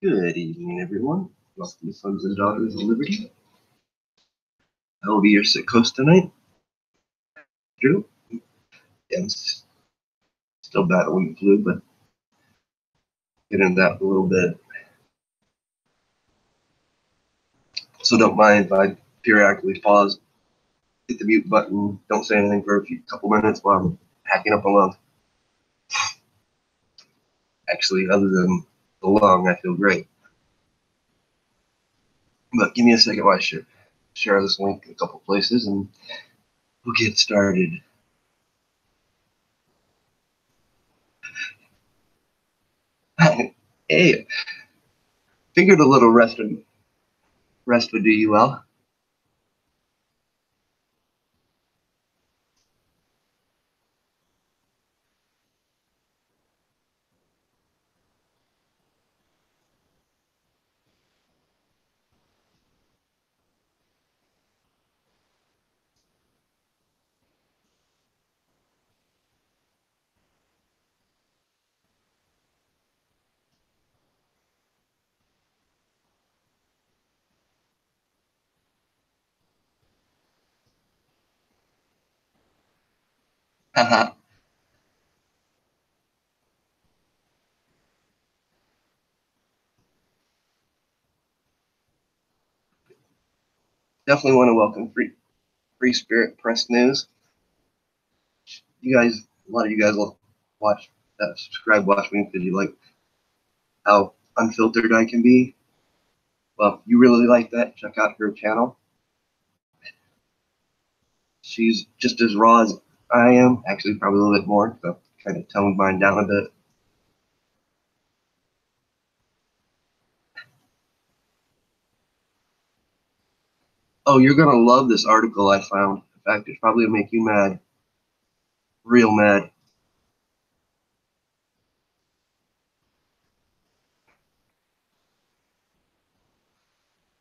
Good evening, everyone. Welcome to Sons and Daughters of Liberty. I will be your sick host tonight. Drew. Yeah, I'm still battling the flu, but get into that a little bit. So don't mind if I periodically pause, hit the mute button, don't say anything for a couple minutes while I'm hacking up a lung. Actually, other than the lung, I feel great. But give me a second while I share this link in a couple places and we'll get started. Hey, figured a little rest would do you well. Haha. Definitely want to welcome Free Spirit Press News. You guys, a lot of you guys will subscribe, watch me because you like how unfiltered I can be. Well, if you really like that, check out her channel. She's just as raw as I am, actually probably a little bit more, so kind of toned mine down a bit. Oh, you're gonna love this article I found. In fact, it's probably gonna make you mad. Real mad.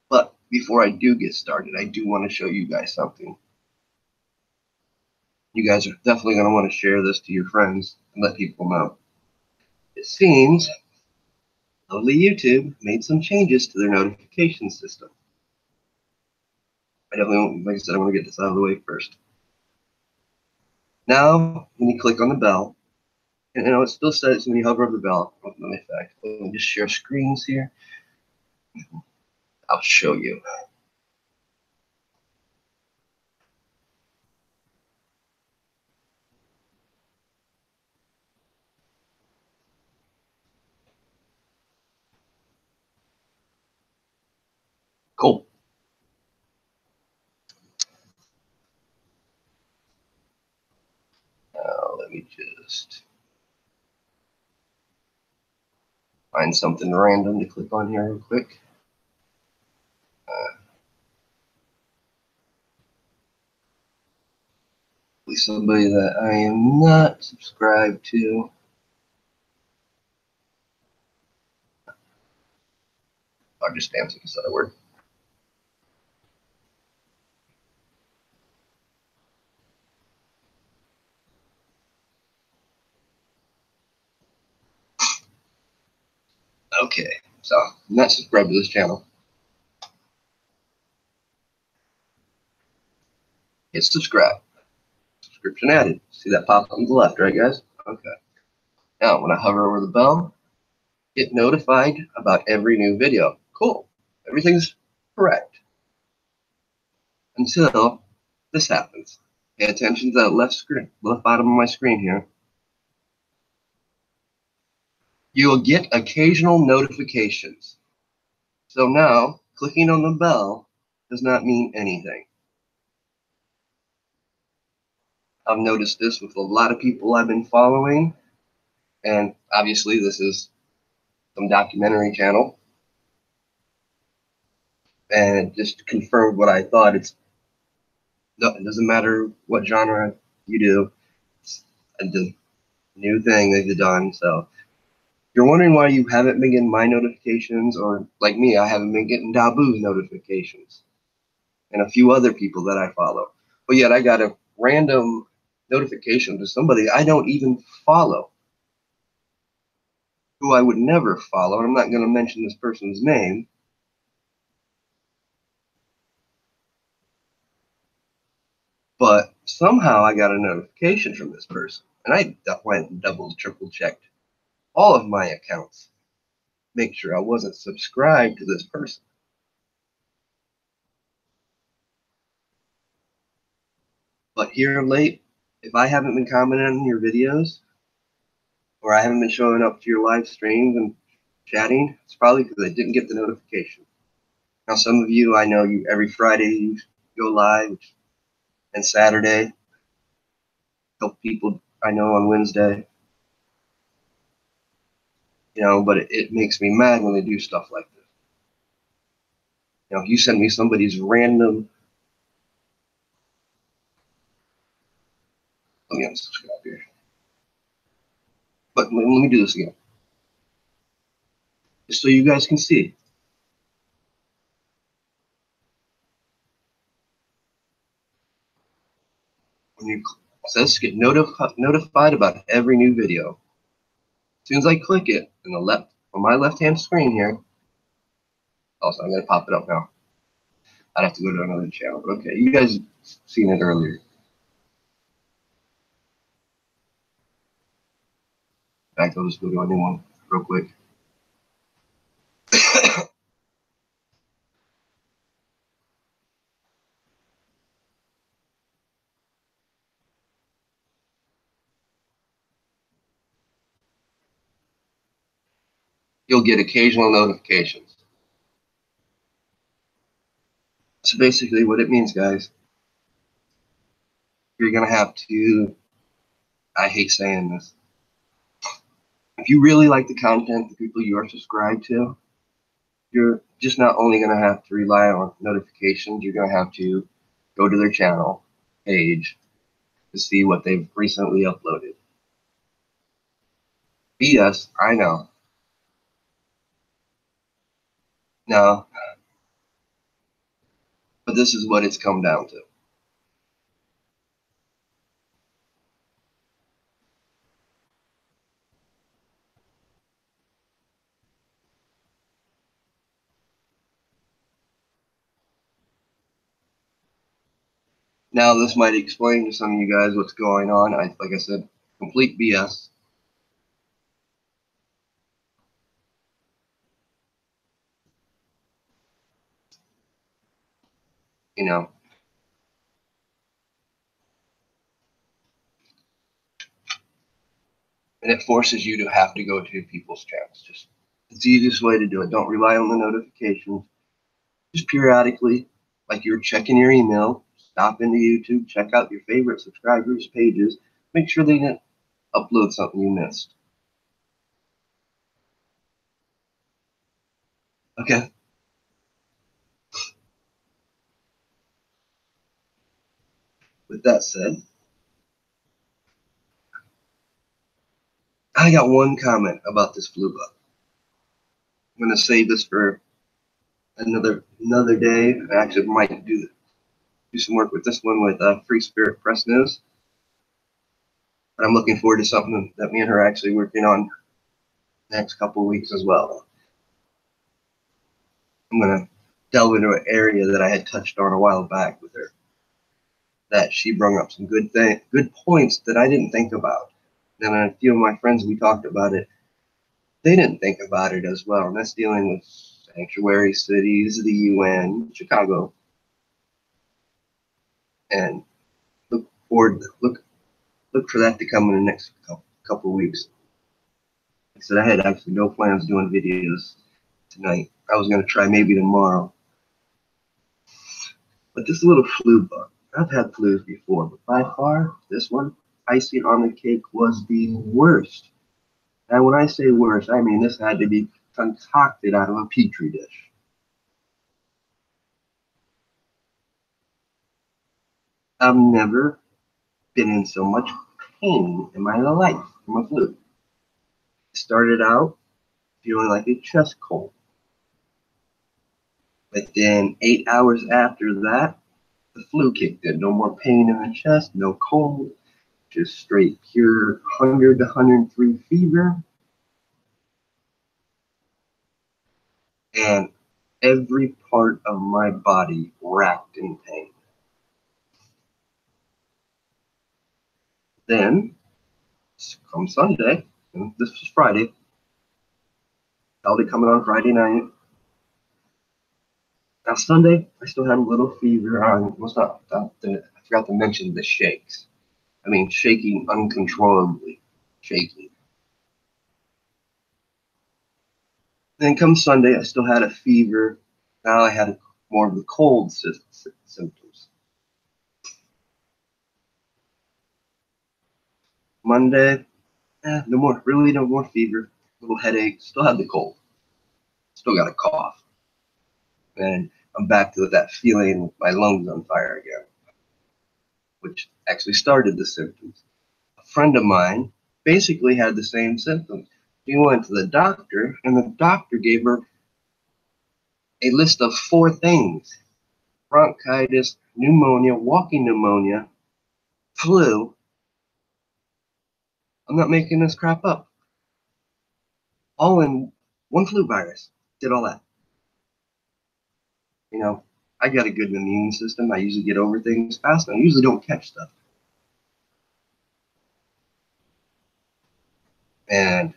But before I do get started, I do want to show you guys something. You guys are definitely going to want to share this to your friends and let people know. It seems lovely YouTube made some changes to their notification system. I definitely, like I said, I want to get this out of the way first. Now, when you click on the bell, and it still says when you hover over the bell, let me just share screens here. I'll show you. Cool. Now, let me just find something random to click on here real quick. Somebody that I am not subscribed to. I'll just answer this other word. Okay, so I'm not subscribed to this channel. Hit subscribe. Subscription added. See that pop on the left, right, guys? Okay. Now, when I hover over the bell, get notified about every new video. Cool. Everything's correct. Until this happens. Pay attention to that left bottom of my screen here. You will get occasional notifications. So now, clicking on the bell does not mean anything. I've noticed this with a lot of people I've been following, and obviously this is some documentary channel, and just confirmed what I thought. It doesn't matter what genre you do, it's a new thing they've done. So if you're wondering why you haven't been getting my notifications, or like me, I haven't been getting Dabu's notifications, and a few other people that I follow, but yet I got a random notification to somebody I don't even follow, who I would never follow, and I'm not going to mention this person's name, but somehow I got a notification from this person, and I went and double, triple checked all of my accounts, make sure I wasn't subscribed to this person. But here of late, if I haven't been commenting on your videos, or I haven't been showing up to your live streams and chatting, it's probably because I didn't get the notification. Now, some of you, I know you every Friday you go live, and Saturday, help people I know on Wednesday. But it makes me mad when they do stuff like this. If you send me somebody's random, let me unsubscribe here. But let me do this again, just so you guys can see. When it says get notified about every new video, as soon as I click it on my left-hand screen here, also I'm gonna pop it up now. I'd have to go to another channel. But okay, you guys seen it earlier. In fact, I'll just go to a new one real quick. You'll get occasional notifications. So basically what it means, guys, you're going to have to, I hate saying this, if you really like the content, the people you are subscribed to, you're just not only going to have to rely on notifications, you're going to have to go to their channel page to see what they've recently uploaded. BS, I know. No, but this is what it's come down to. Now, this might explain to some of you guys what's going on. Like I said, complete BS. And it forces you to have to go to people's channels. It's the easiest way to do it. Don't rely on the notifications. Just periodically, like you're checking your email, stop into YouTube, check out your favorite subscribers' pages, make sure they didn't upload something you missed. Okay. With that said, I got one comment about this flu bug. I'm gonna save this for another day. I actually might do some work with this one with Free Spirit Press News. But I'm looking forward to something that me and her are actually working on next couple of weeks as well. I'm gonna delve into an area that I had touched on a while back with her, that she brought up some good points that I didn't think about. And a few of my friends, we talked about it, they didn't think about it as well. And that's dealing with sanctuary cities, the UN, Chicago. And look for that to come in the next couple of weeks. Like I said, I had actually no plans doing videos tonight. I was going to try maybe tomorrow. But this little flu bug, I've had flus before, but by far, this one, icing on the cake, was the worst. And when I say worst, I mean this had to be concocted out of a petri dish. I've never been in so much pain in my life from a flu. It started out feeling like a chest cold. But then 8 hours after that, the flu kicked in. No more pain in the chest, no cold, just straight pure 100 to 103 fever. and every part of my body racked in pain. Then, come Sunday, and this was Friday, felt it coming on Friday night. Now Sunday, I still had a little fever. I forgot to mention the shakes. I mean, shaking uncontrollably, shaking. Then come Sunday, I still had a fever. Now I had more of the cold symptoms. Monday, no more fever, little headache, still had the cold, still got a cough. And I'm back to that feeling with my lungs on fire again, which actually started the symptoms. A friend of mine basically had the same symptoms. She went to the doctor, and the doctor gave her a list of 4 things: bronchitis, pneumonia, walking pneumonia, flu. I'm not making this crap up. All in one flu virus. Did all that. You know, I got a good immune system. I usually get over things fast, and I usually don't catch stuff. And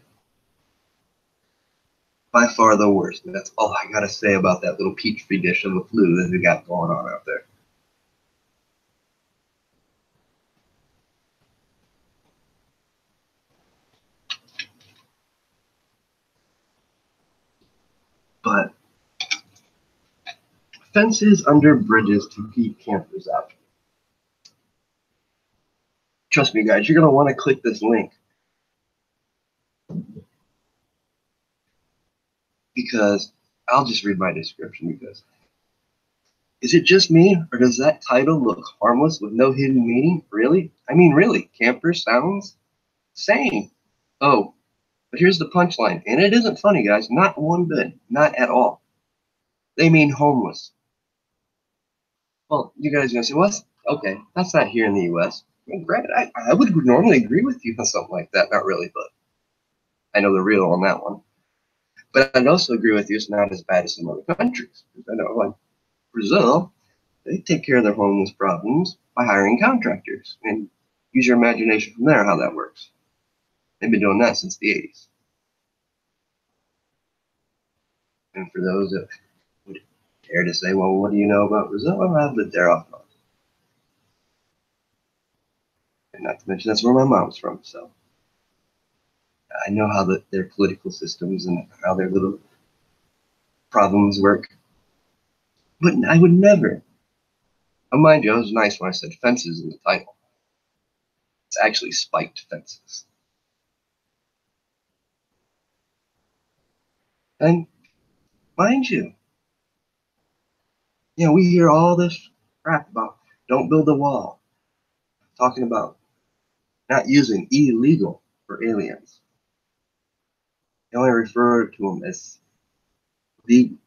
by far the worst. And that's all I got to say about that little petri dish of the flu that we got going on out there. But fences under bridges to keep campers out. Trust me, guys, you're going to want to click this link because I'll just read my description because is it just me or does that title look harmless with no hidden meaning? Really? I mean, really, camper sounds sane. Oh, but here's the punchline, and it isn't funny, guys, not one bit, not at all. They mean homeless. Well, you guys are going to say, well, okay, that's not here in the U.S. Well, granted, I would normally agree with you on something like that. Not really, but I know the real on that one. But I'd also agree with you it's not as bad as some other countries. I know, like Brazil, they take care of their homeless problems by hiring contractors. And use your imagination from there how that works. They've been doing that since the 80s. And for those that would dare to say, well, what do you know about Brazil? Well, I've lived there off and on. And not to mention that's where my mom's from. So I know how their political systems and how their little problems work. But I would never. Mind you, it was nice when I said fences in the title. It's actually spiked fences. And mind you, we hear all this crap about don't build a wall, talking about not using illegal for aliens. They only refer to them as legal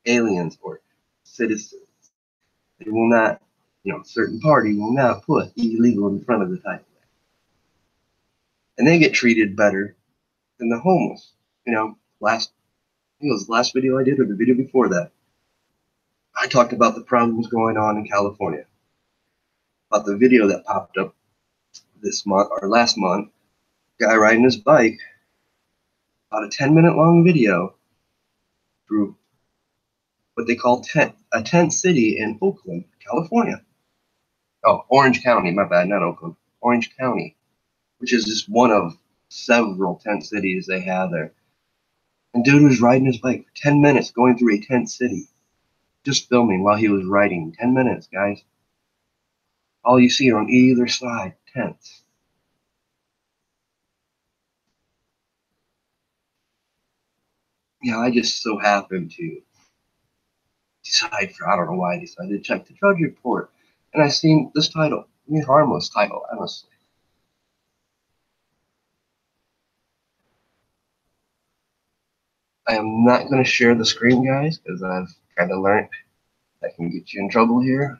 aliens or citizens. They will not, certain party will not put illegal in front of the title. And they get treated better than the homeless. I think it was the last video I did or the video before that. I talked about the problems going on in California. About the video that popped up this month or last month, guy riding his bike, about a 10-minute long video through what they call a tent city in Oakland, California. Oh, Orange County, my bad, not Oakland. Orange County, which is just one of several tent cities they have there. And dude was riding his bike for 10 minutes going through a tent city. Just filming while he was riding. 10 minutes, guys. All you see on either side, tents. I just so happened to I don't know why I decided to check the judge report. And I seen this title, harmless title, honestly. I am not going to share the screen, guys, because I've kind of learned that can get you in trouble here.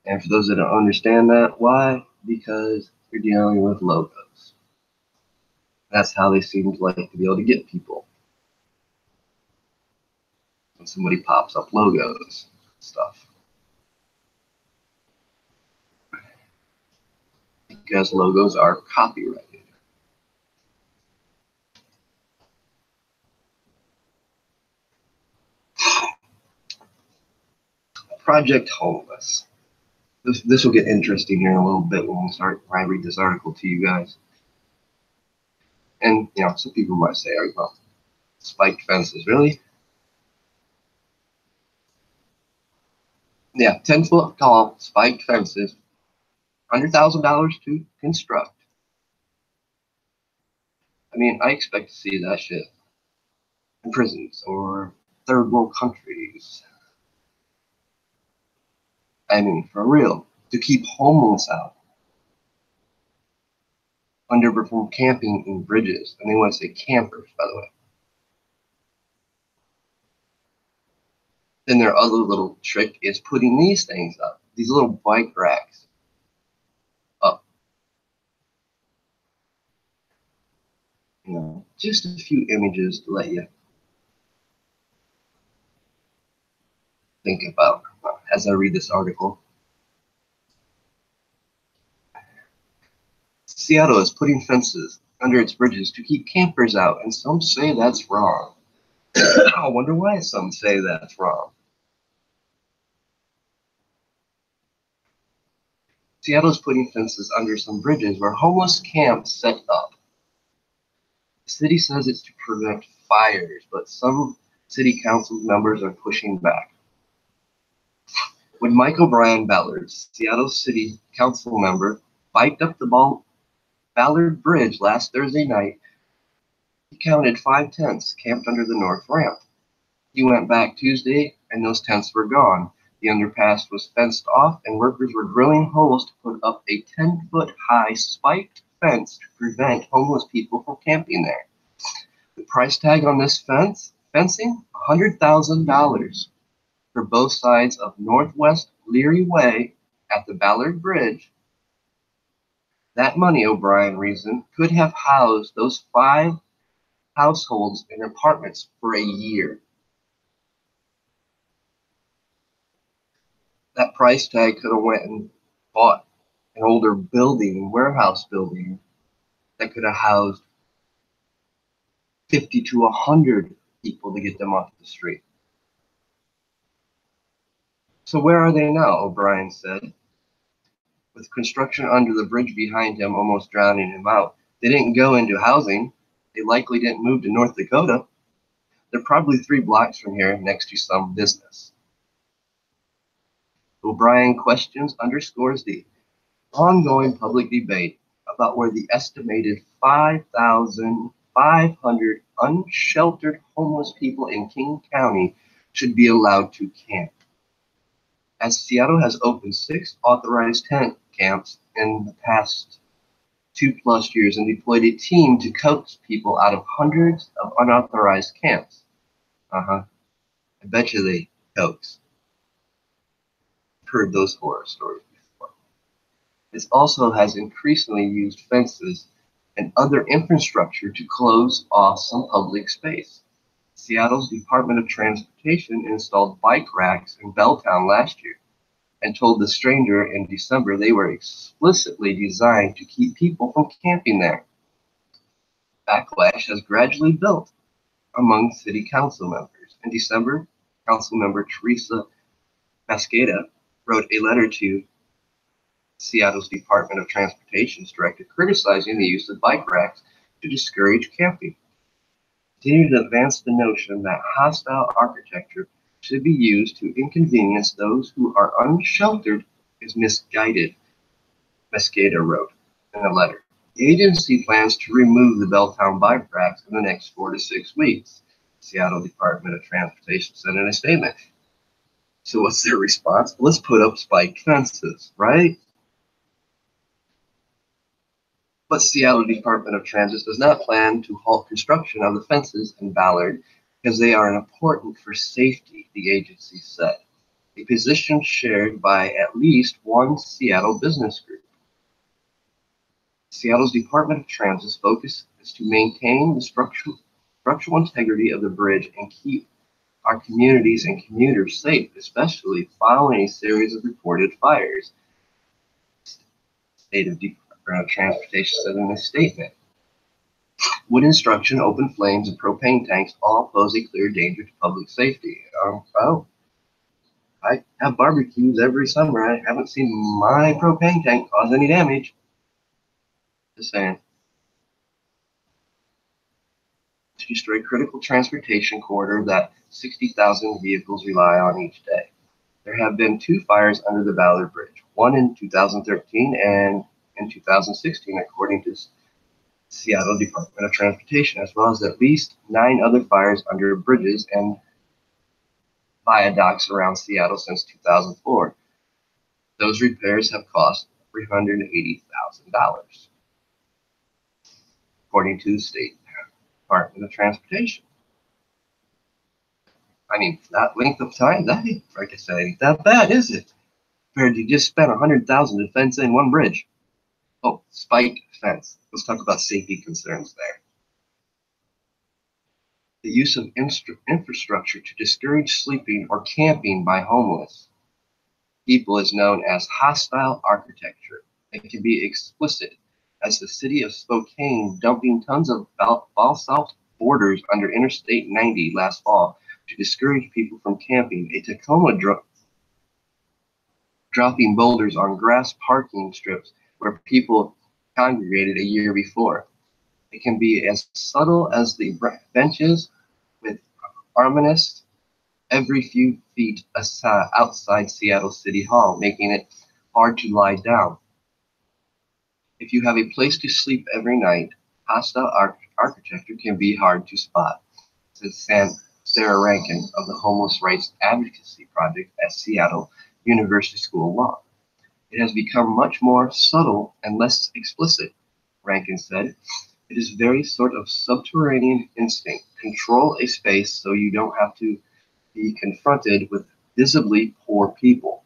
And for those that don't understand that, why? Because you're dealing with logos. That's how they seem to like to be able to get people. somebody pops up logos, stuff. Because logos are copyrighted. Project Homeless. This will get interesting here in a little bit when I read this article to you guys. And some people might say, well, spiked fences, really? Yeah, 10-foot tall spiked fences, $100,000 to construct. I mean, I expect to see that shit in prisons or third world countries. I mean, for real, to keep homeless out. Underperformed camping in bridges. And they want to say campers, by the way. Then their other little trick is putting these things up, these little bike racks up. Just a few images to let you think about as I read this article. Seattle is putting fences under its bridges to keep campers out, and some say that's wrong. I wonder why some say that's wrong. Seattle is putting fences under some bridges where homeless camps set up. The city says it's to prevent fires, but some city council members are pushing back. When Mike O'Brien Ballard, Seattle City Council member, biked up the Ballard Bridge last Thursday night, he counted 5 tents camped under the north ramp. He went back Tuesday, and those tents were gone. The underpass was fenced off, and workers were drilling holes to put up a 10-foot-high spiked fence to prevent homeless people from camping there. The price tag on this fencing, $100,000 for both sides of Northwest Leary Way at the Ballard Bridge. That money, O'Brien reasoned, could have housed those 5 households in apartments for a year. That price tag could have went and bought an older building, warehouse building, that could have housed 50 to 100 people to get them off the street. So where are they now? O'Brien said. With construction under the bridge behind him almost drowning him out. They didn't go into housing. They likely didn't move to North Dakota. They're probably 3 blocks from here next to some business. O'Brien questions underscores the ongoing public debate about where the estimated 5,500 unsheltered homeless people in King County should be allowed to camp. As Seattle has opened 6 authorized tent camps in the past 2+ years and deployed a team to coax people out of hundreds of unauthorized camps. I bet you they coax. I've heard those horror stories before. This also has increasingly used fences and other infrastructure to close off some public space. Seattle's Department of Transportation installed bike racks in Belltown last year and told The Stranger in December they were explicitly designed to keep people from camping there. Backlash has gradually built among city council members. In December, council member Teresa Mascada wrote a letter to Seattle's Department of Transportation's director criticizing the use of bike racks to discourage camping. Continued to advance the notion that hostile architecture should be used to inconvenience those who are unsheltered is misguided, Mascada wrote in a letter. The agency plans to remove the Belltown bike racks in the next 4 to 6 weeks, Seattle Department of Transportation said in a statement. So what's their response? Let's put up spiked fences, right? But Seattle Department of Transit does not plan to halt construction of the fences in Ballard because they are important for safety, the agency said, a position shared by at least one Seattle business group. Seattle's Department of Transit's focus is to maintain the structural integrity of the bridge and keep our communities and commuters safe, especially following a series of reported fires, State of Transportation said in a statement. Wood instruction, open flames, and propane tanks all pose a clear danger to public safety. I have barbecues every summer. I haven't seen my propane tank cause any damage. Just saying. To destroy critical transportation corridor that 60,000 vehicles rely on each day. There have been 2 fires under the Ballard Bridge, one in 2013 and in 2016, according to Seattle Department of Transportation, as well as at least 9 other fires under bridges and viaducts around Seattle since 2004. Those repairs have cost $380,000, according to the State Department of Transportation. I mean, for that length of time, that ain't, like I said, ain't that bad, is it? Compared to just spent $100,000 to fence in one bridge. Oh, spiked fence. Let's talk about safety concerns there. The use of infrastructure to discourage sleeping or camping by homeless people is known as hostile architecture. It can be explicit, as the city of Spokane dumping tons of basalt borders under Interstate 90 last fall to discourage people from camping. A Tacoma dropping boulders on grass parking strips where people congregated a year before. It can be as subtle as the benches with armrests every few feet outside Seattle City Hall, making it hard to lie down. If you have a place to sleep every night, hostile architecture can be hard to spot, says Sarah Rankin of the Homeless Rights Advocacy Project at Seattle University School of Law. It has become much more subtle and less explicit, Rankin said. It is very sort of subterranean instinct. Control a space so you don't have to be confronted with visibly poor people.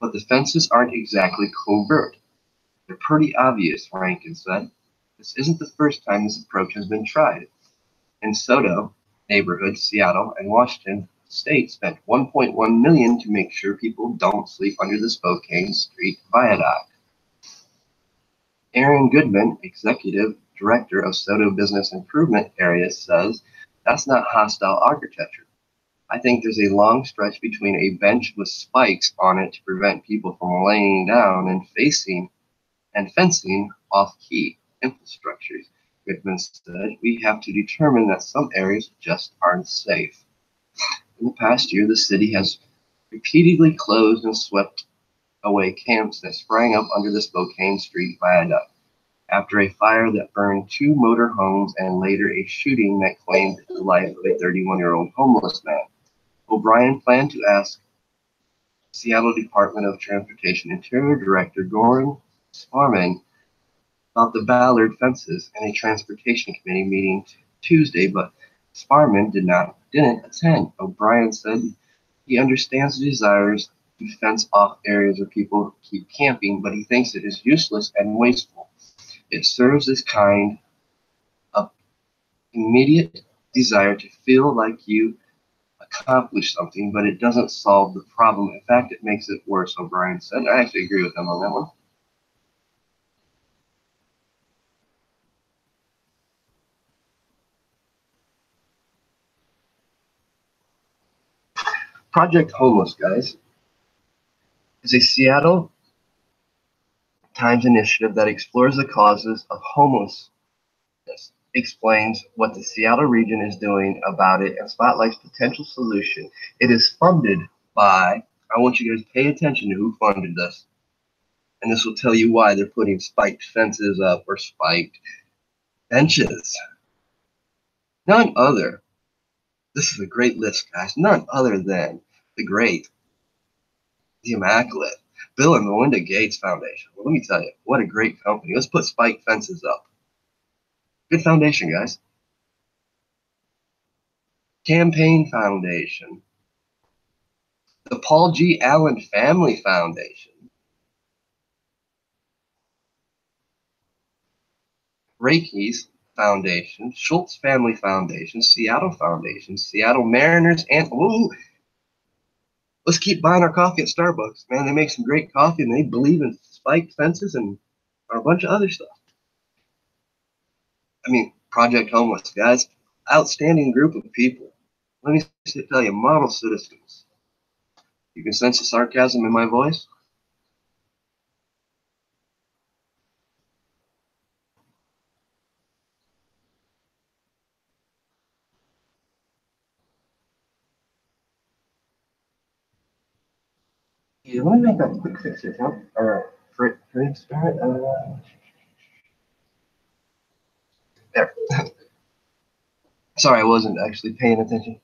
But the fences aren't exactly covert. They're pretty obvious, Rankin said. This isn't the first time this approach has been tried. In Soto neighborhood, Seattle and Washington State spent $1.1 million to make sure people don't sleep under the Spokane Street Viaduct. Aaron Goodman, executive director of Soto Business Improvement Area, says that's not hostile architecture. I think there's a long stretch between a bench with spikes on it to prevent people from laying down and fencing off-key infrastructures. Goodman said, we have to determine that some areas just aren't safe. In the past year, the city has repeatedly closed and swept away camps that sprang up under the Spokane Street Viaduct after a fire that burned 2 motor homes and later a shooting that claimed the life of a 31-year-old homeless man. O'Brien planned to ask Seattle Department of Transportation Interior Director Goran Sparman about the Ballard fences in a transportation committee meeting Tuesday, but Sparman didn't attend. O'Brien said he understands the desires to fence off areas where people keep camping, but he thinks it is useless and wasteful. It serves as kind of immediate desire to feel like you accomplished something, but it doesn't solve the problem. In fact, it makes it worse, O'Brien said. I actually agree with him on that one. Project Homeless, guys, is a Seattle Times initiative that explores the causes of homelessness, explains what the Seattle region is doing about it, and spotlights potential solution. It is funded by, I want you guys to pay attention to who funded this, and this will tell you why they're putting spiked fences up or spiked benches. None other, this is a great list, guys, none other than the great, the immaculate Bill and Melinda Gates Foundation. Well, let me tell you, what a great company. Let's put spiked fences up. Good foundation, guys. Campaign Foundation. The Paul G. Allen Family Foundation. Reiki's Foundation, Schultz Family Foundation, Seattle Foundation, Seattle Mariners, and ooh, let's keep buying our coffee at Starbucks, man. They make some great coffee, and they believe in spiked fences and a bunch of other stuff. I mean, Project Homeless, guys, outstanding group of people. Let me tell you, model citizens. You can sense the sarcasm in my voice. Yeah, let me make that quick fix here, Tom. Or Fritz, there. Sorry, I wasn't actually paying attention.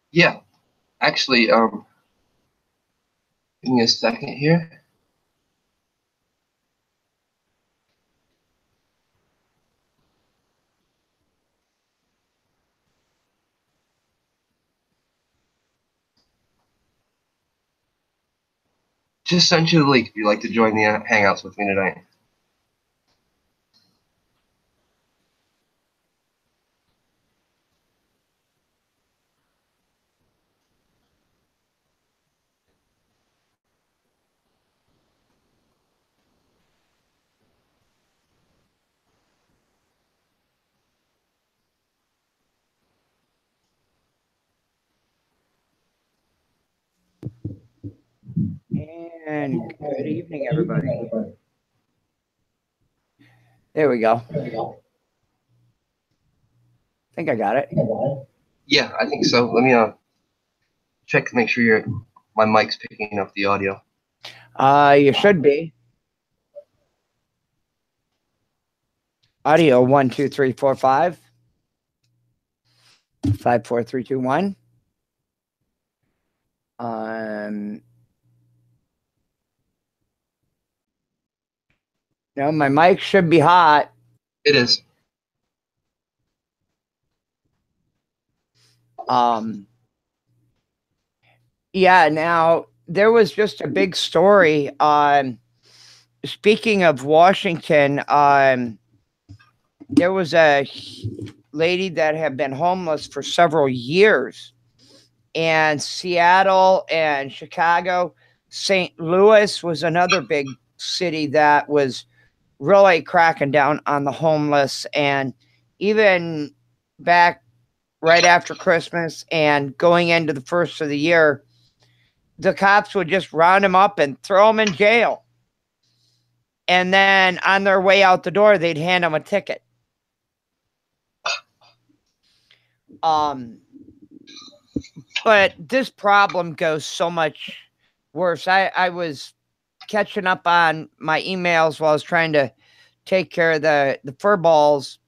Yeah, actually, give me a second here. Just sent you the link if you'd like to join the Hangouts with me tonight. And good evening, everybody. There we go. I think I got it. Yeah, I think so. Let me check to make sure my mic's picking up the audio. You should be. Audio 1, 2, 3, 4, 5. 5, 4, 3, 2, 1. No, my mic should be hot. It is. Yeah, now there was just a big story. Speaking of Washington, there was a lady that had been homeless for several years, and Seattle and Chicago, St. Louis was another big city that was really cracking down on the homeless. And even back right after Christmas and going into the first of the year, the cops would just round them up and throw them in jail. And then on their way out the door, they'd hand them a ticket. But this problem goes so much worse. I was catching up on my emails while I was trying to take care of the fur balls,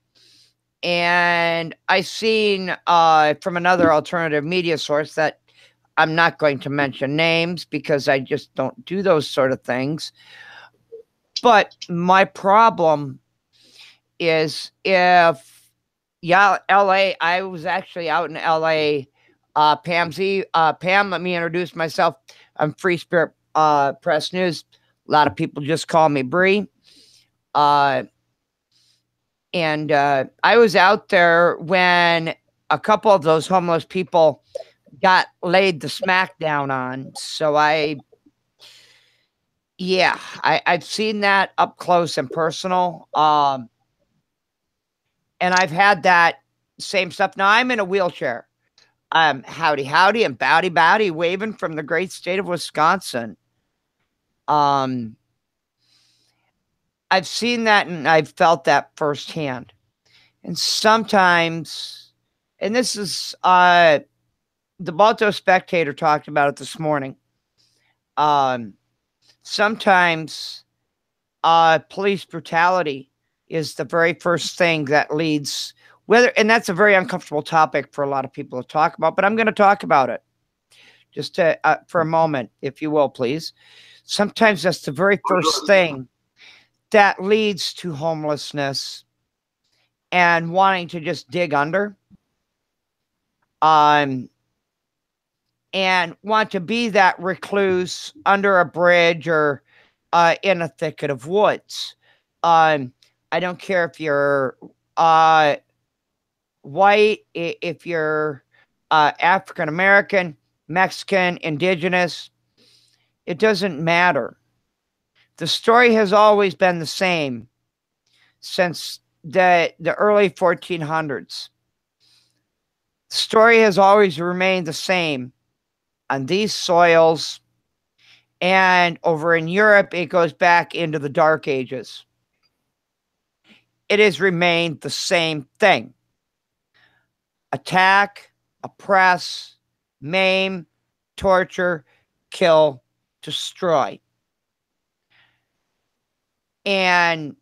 and I seen from another alternative media source that I'm not going to mention names because I just don't do those sort of things. But my problem is if LA, I was actually out in LA. Pam, let me introduce myself. I'm Free Spirit Press News. A lot of people just call me Bree. And I was out there when a couple of those homeless people got laid the smackdown on. So I've seen that up close and personal. And I've had that same stuff. Now I'm in a wheelchair. Howdy, howdy, and bowdy, bowdy, waving from the great state of Wisconsin. I've seen that and I've felt that firsthand. And sometimes, and this is the Balto Spectator talked about it this morning. Sometimes police brutality is the very first thing that leads, and that's a very uncomfortable topic for a lot of people to talk about, but I'm going to talk about it. just to for a moment, if you will, please. Sometimes that's the very first thing that leads to homelessness and wanting to just dig under. And want to be that recluse under a bridge or in a thicket of woods. I don't care if you're white, if you're African American, Mexican, indigenous, it doesn't matter. The story has always been the same since the early 1400s. The story has always remained the same on these soils, and over in Europe, it goes back into the Dark Ages. It has remained the same thing. Attack, oppress, maim, torture, kill, destroy. And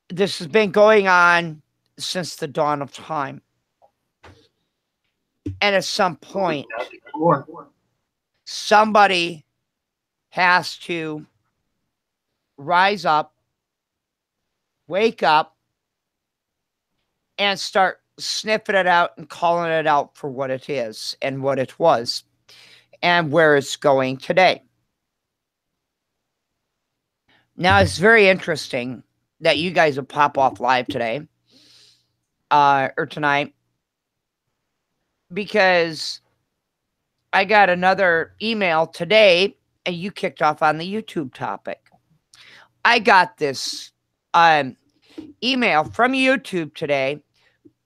this has been going on since the dawn of time. And at some point, somebody has to rise up, wake up, and start sniffing it out and calling it out for what it is and what it was and where it's going today. Now, it's very interesting that you guys will pop off live today or tonight, because I got another email today and you kicked off on the YouTube topic. I got this email from YouTube today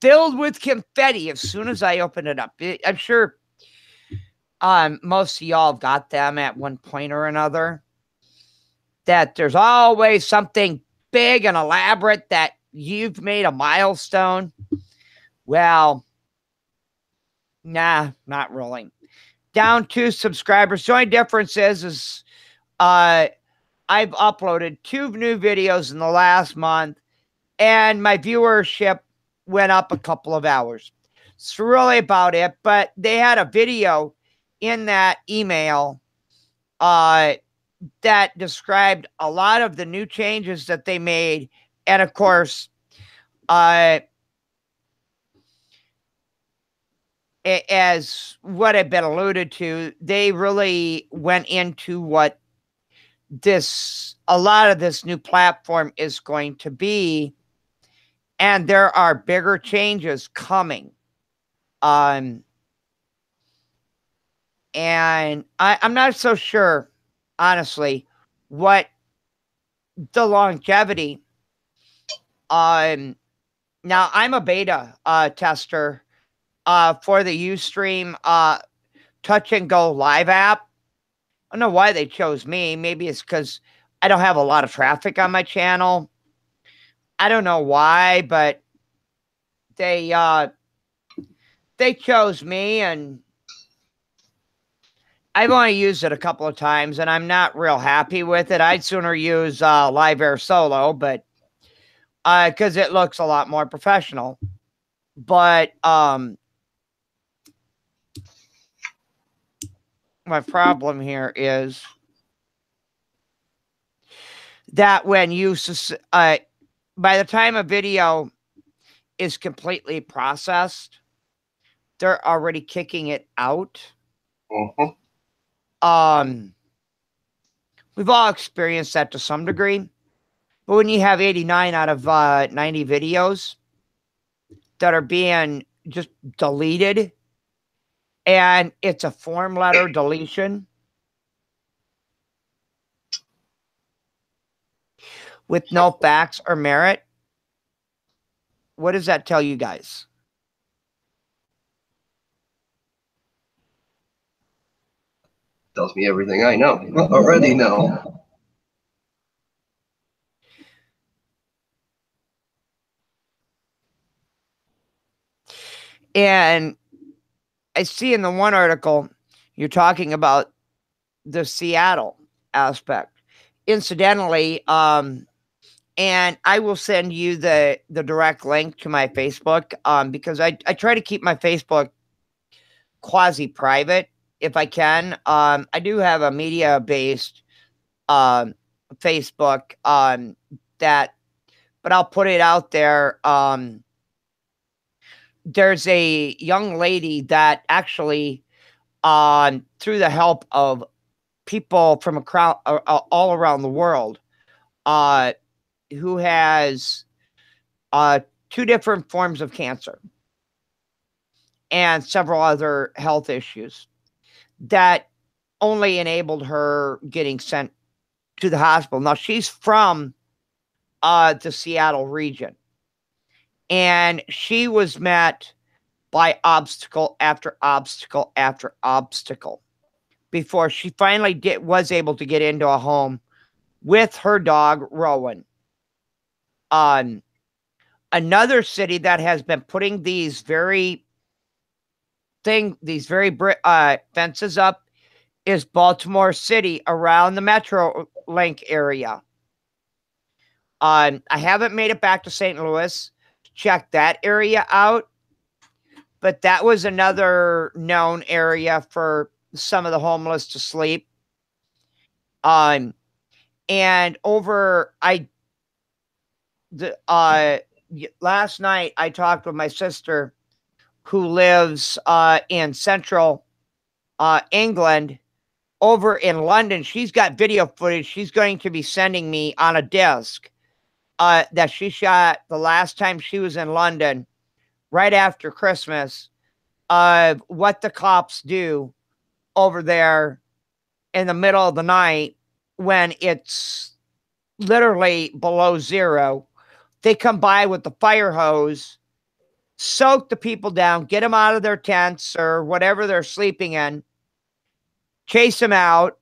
filled with confetti as soon as I opened it up. I'm sure most of y'all have got them at one point or another, that there's always something big and elaborate that you've made a milestone. Well, nah, not really. Down 2 subscribers. The only difference is I've uploaded 2 new videos in the last month, and my viewership went up a couple of hours. It's really about it. But they had a video in that email that described a lot of the new changes that they made. And of course, as what had been alluded to, they really went into what a lot of this new platform is going to be. And there are bigger changes coming. And I'm not so sure, honestly, what the longevity. Now, I'm a beta tester for the Ustream Touch and Go Live app. I don't know why they chose me. Maybe it's because I don't have a lot of traffic on my channel. I don't know why, but they chose me, and I've only used it a couple of times, and I'm not real happy with it. I'd sooner use Live Air Solo, but because it looks a lot more professional. But my problem here is that when you by the time a video is completely processed, they're already kicking it out. We've all experienced that to some degree, but when you have 89 out of 90 videos that are being just deleted, and it's a form letter deletion with no facts or merit, what does that tell you guys? Tells me everything I know. Already know. And I see in the one article you're talking about the Seattle aspect. Incidentally, and I will send you the direct link to my Facebook because I try to keep my Facebook quasi-private, if I can. I do have a media-based Facebook that, but I'll put it out there. There's a young lady that actually, through the help of people from all around the world, who has 2 different forms of cancer and several other health issues that only enabled her getting sent to the hospital. Now, she's from the Seattle region, and she was met by obstacle after obstacle after obstacle before she finally was able to get into a home with her dog, Rowan. Another city that has been putting these very fences up is Baltimore City, around the Metro Link area. I haven't made it back to St. Louis to check that area out, but that was another known area for some of the homeless to sleep. And last night I talked with my sister, who lives in central England, over in London. She's got video footage she's going to be sending me on a disc that she shot the last time she was in London, right after Christmas, of what the cops do over there in the middle of the night when it's literally below zero. They come by with the fire hose, soak the people down, get them out of their tents or whatever they're sleeping in, chase them out,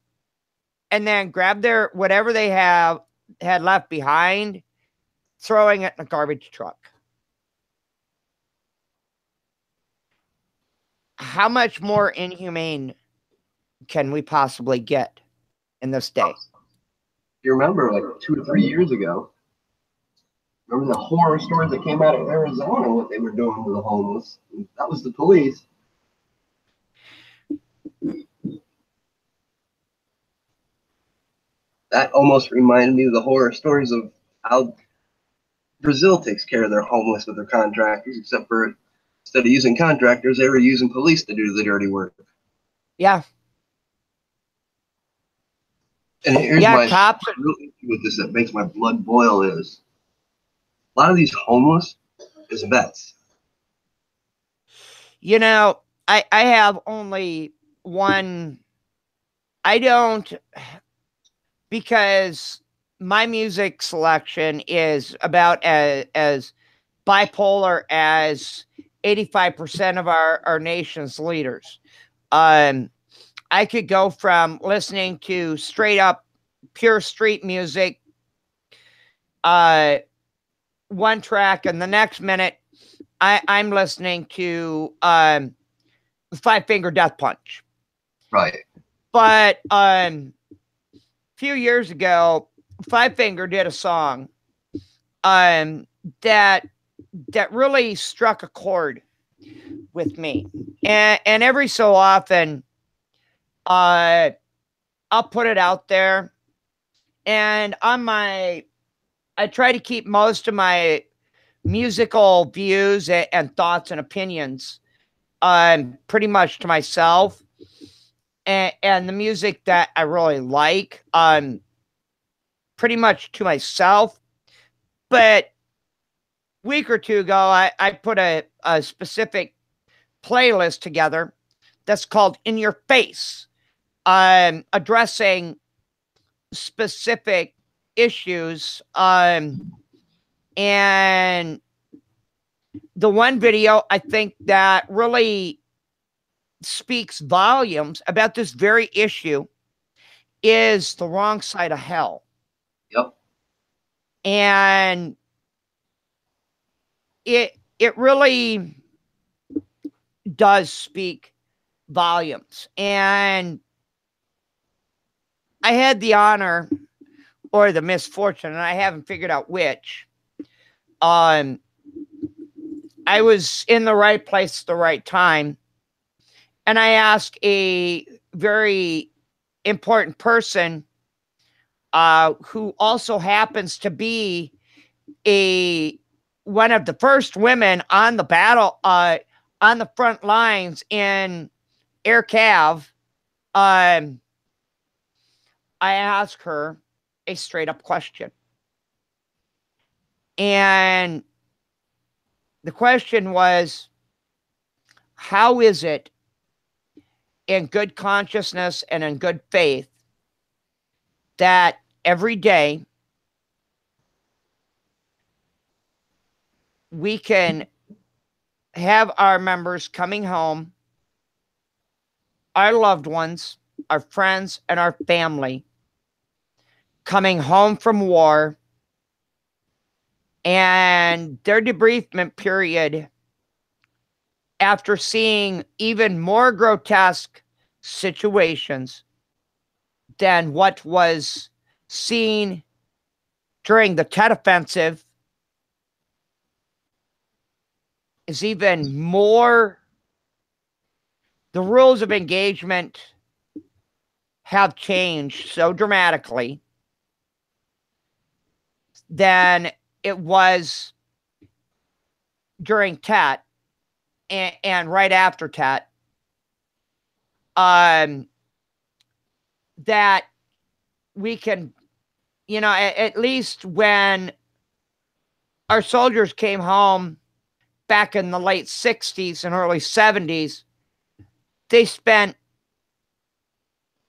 and then grab their whatever they had left behind, throwing it in a garbage truck. How much more inhumane can we possibly get in this day? You remember, like 2 to 3 years ago, remember the horror stories that came out of Arizona, what they were doing to the homeless? That was the police. That almost reminded me of the horror stories of how Brazil takes care of their homeless with their contractors, except for instead of using contractors, they were using police to do the dirty work. Yeah. And here's my real issue with this that makes my blood boil is a lot of these homeless is vets. You know, I have only one. I don't, because my music selection is about as bipolar as 85% of our nation's leaders. I could go from listening to straight up pure street music, one track, and the next minute I'm listening to Five Finger Death Punch. Right. But a few years ago, Five Finger did a song that really struck a chord with me. And every so often, I'll put it out there. And I try to keep most of my musical views and thoughts and opinions pretty much to myself. And the music that I really like, pretty much to myself. But a week or two ago, I put a specific playlist together that's called In Your Face, addressing specific issues. And the one video I think that really speaks volumes about this very issue is The Wrong Side of Hell. Yep. And it really does speak volumes. And I had the honor or the misfortune, and I haven't figured out which. I was in the right place at the right time, And I asked a very important person who also happens to be one of the first women on the on the front lines in Air Cav. I asked her a straight up question. And the question was, how is it in good consciousness and in good faith that every day we can have our members coming home, our loved ones, our friends, and our family coming home from war, and their debriefment period, after seeing even more grotesque situations than what was seen during the Tet Offensive, is even more. The rules of engagement have changed so dramatically than it was during Tet and right after Tet. That we can, at least when our soldiers came home back in the late 60s and early 70s, they spent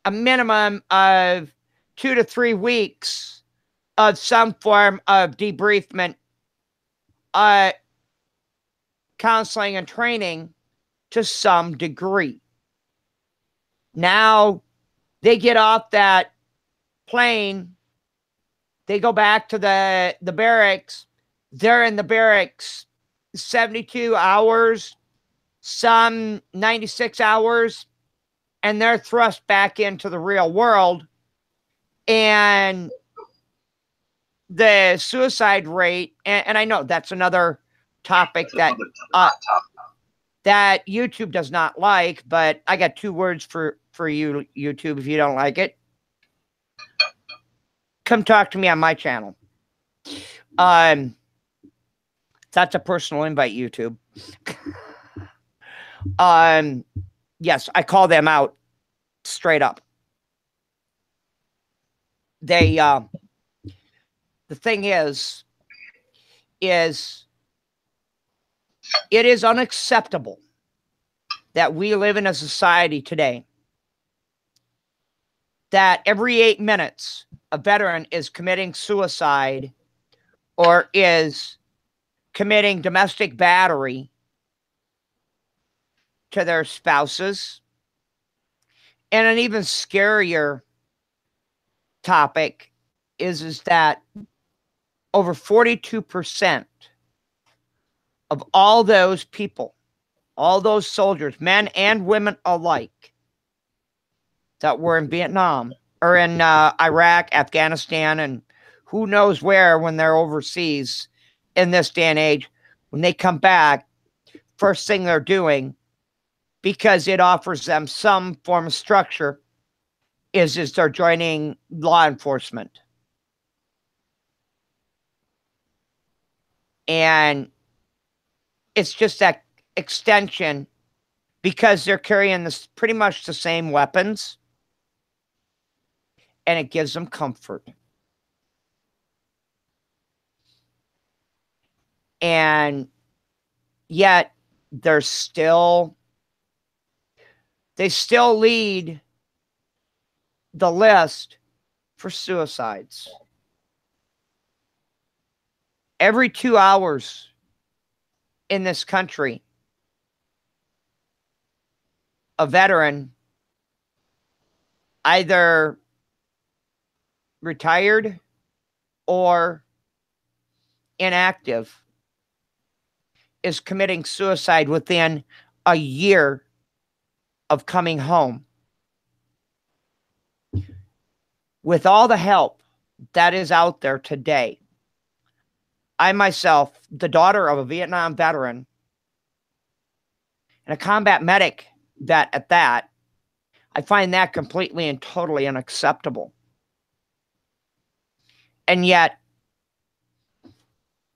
a minimum of 2 to 3 weeks of some form of debriefment, counseling and training to some degree. Now they get off that plane, they go back to the barracks, they're in the barracks 72 hours, some 96 hours, and they're thrust back into the real world. And the suicide rate, and I know that's another topic that YouTube does not like, but I got 2 words for you, YouTube, if you don't like it. Come talk to me on my channel. That's a personal invite, YouTube. Yes, I call them out straight up. They, the thing is it is unacceptable that we live in a society today that every 8 minutes a veteran is committing suicide or is committing domestic battery to their spouses. And an even scarier topic is that over 42% of all those people, all those soldiers, men and women alike, that were in Vietnam or in Iraq, Afghanistan, and who knows where when they're overseas in this day and age, when they come back, first thing they're doing, because it offers them some form of structure, is they're joining law enforcement. And it's just that extension, because they're carrying this pretty much the same weapons, and it gives them comfort. And yet they still lead the list for suicides. Every 2 hours in this country, a veteran, either retired or inactive, is committing suicide within a year of coming home. With all the help that is out there today, I myself, the daughter of a Vietnam veteran and a combat medic vet at that. I find that completely and totally unacceptable. And yet,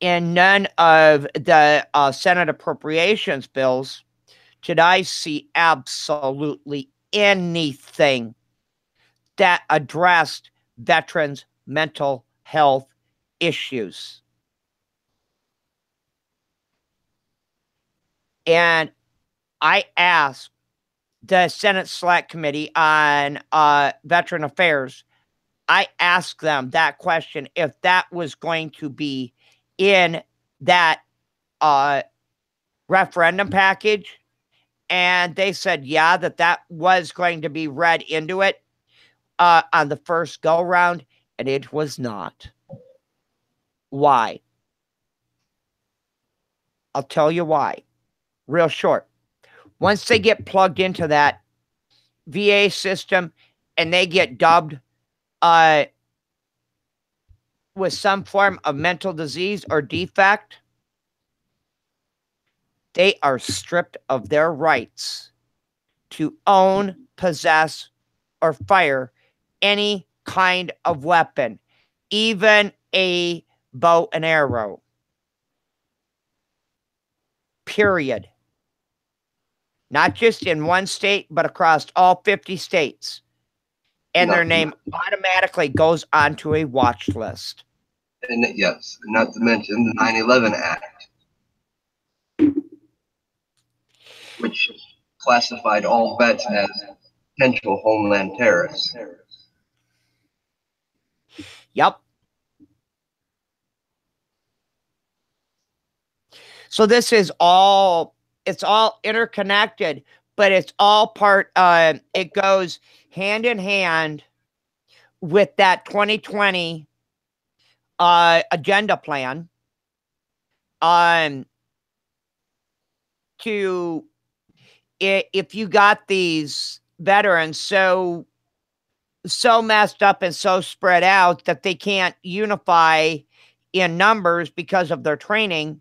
in none of the Senate appropriations bills did I see absolutely anything that addressed veterans' mental health issues. And I asked the Senate Select Committee on Veteran Affairs, I asked them that question, if that was going to be in that referendum package. And they said, yeah, that was going to be read into it on the first go round, and it was not. Why? I'll tell you why. Real short. Once they get plugged into that VA system and they get dubbed with some form of mental disease or defect, they are stripped of their rights to own, possess, or fire any kind of weapon, even a bow and arrow. Period. Not just in one state, but across all 50 states. And their name automatically goes onto a watch list. And yes, not to mention the 9/11 Act, which classified all vets as potential homeland terrorists. Yep. So this is it's all interconnected, but it's all part, it goes hand in hand with that 2020 agenda plan to, if you got these veterans so messed up and so spread out that they can't unify in numbers because of their training,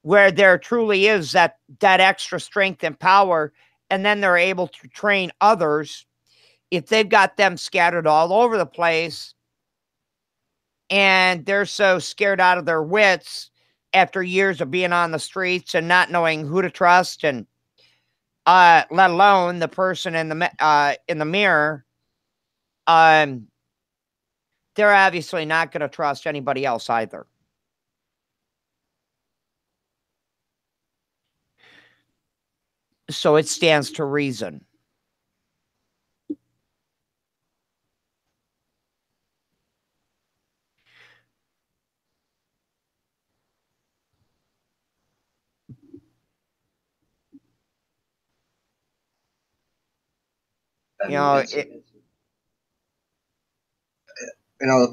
where there truly is that extra strength and power, and then they're able to train others. If they've got them scattered all over the place and they're so scared out of their wits after years of being on the streets and not knowing who to trust, and let alone the person in the mirror, they're obviously not going to trust anybody else either. So it stands to reason. The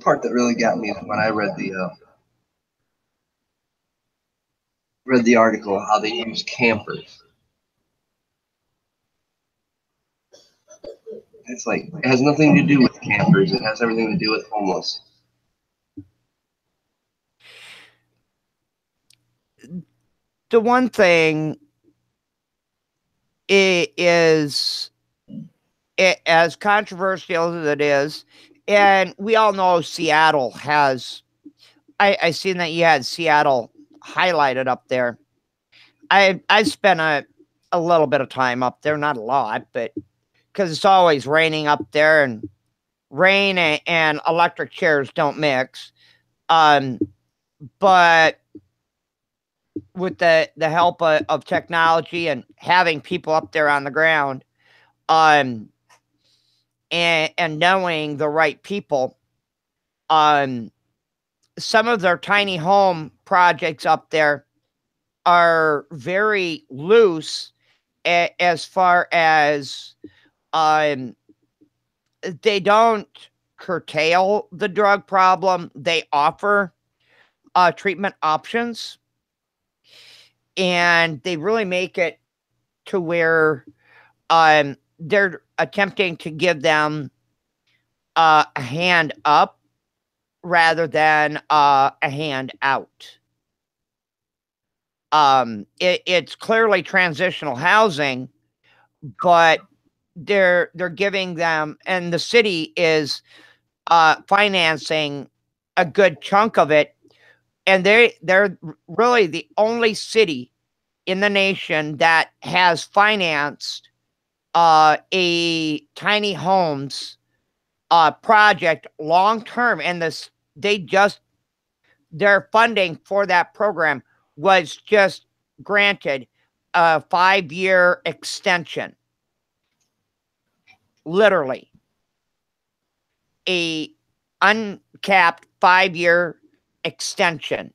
part that really got me is when I read the article, how they use campers. It's like, it has nothing to do with campers. It has everything to do with homeless. The one thing is, as controversial as it is, and we all know Seattle has, I seen that you had Seattle highlighted up there. I spent a little bit of time up there, not a lot, but because it's always raining up there, and rain and electric chairs don't mix. But with the help of technology and having people up there on the ground, and knowing the right people, some of their tiny home projects up there are very loose as far as they don't curtail the drug problem. They offer treatment options, and they really make it to where they're attempting to give them a hand up rather than a hand out. It's clearly transitional housing, but they're giving them, and the city is financing a good chunk of it, and they're really the only city in the nation that has financed a tiny homes project long term, and their funding for that program was just granted a 5-year extension, literally a uncapped 5-year extension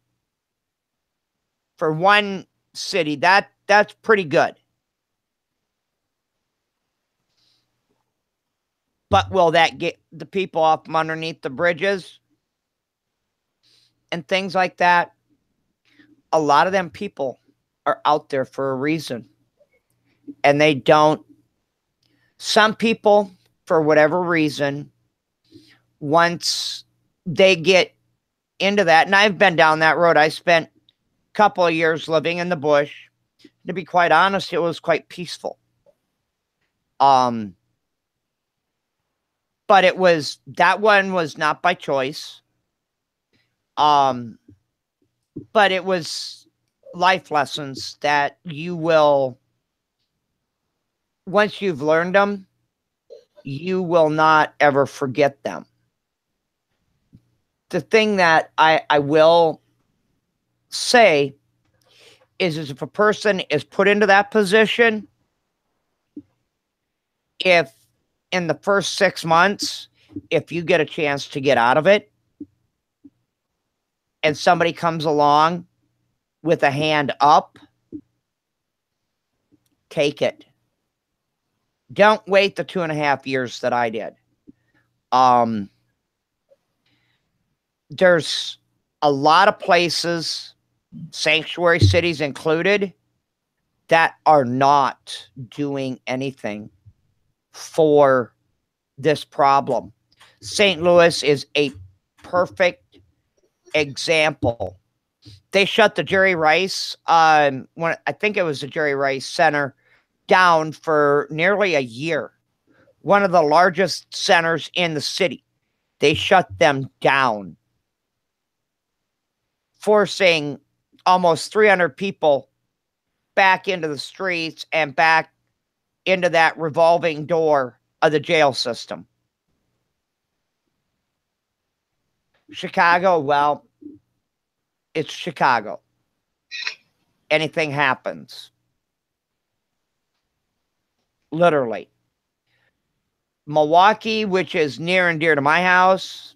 for one city. That's pretty good. But will that get the people off from underneath the bridges and things like that? A lot of them people are out there for a reason. And they don't, some people, for whatever reason, once they get into that, and I've been down that road, I spent a couple of years living in the bush. To be quite honest, it was quite peaceful. But that one was not by choice. But it was life lessons that you will, once you've learned them, you will not ever forget them. The thing that I will say is if a person is put into that position, if in the first 6 months, if you get a chance to get out of it and somebody comes along with a hand up, take it. Don't wait the 2.5 years that I did. There's a lot of places, sanctuary cities included, that are not doing anything for this problem. St. Louis is a perfect example. They shut the Jerry Rice, I think it was the Jerry Rice Center, down for nearly a year. One of the largest centers in the city. They shut them down, forcing almost 300 people back into the streets and back into that revolving door of the jail system. Chicago, well, it's Chicago. Anything happens. Literally. Milwaukee, which is near and dear to my house,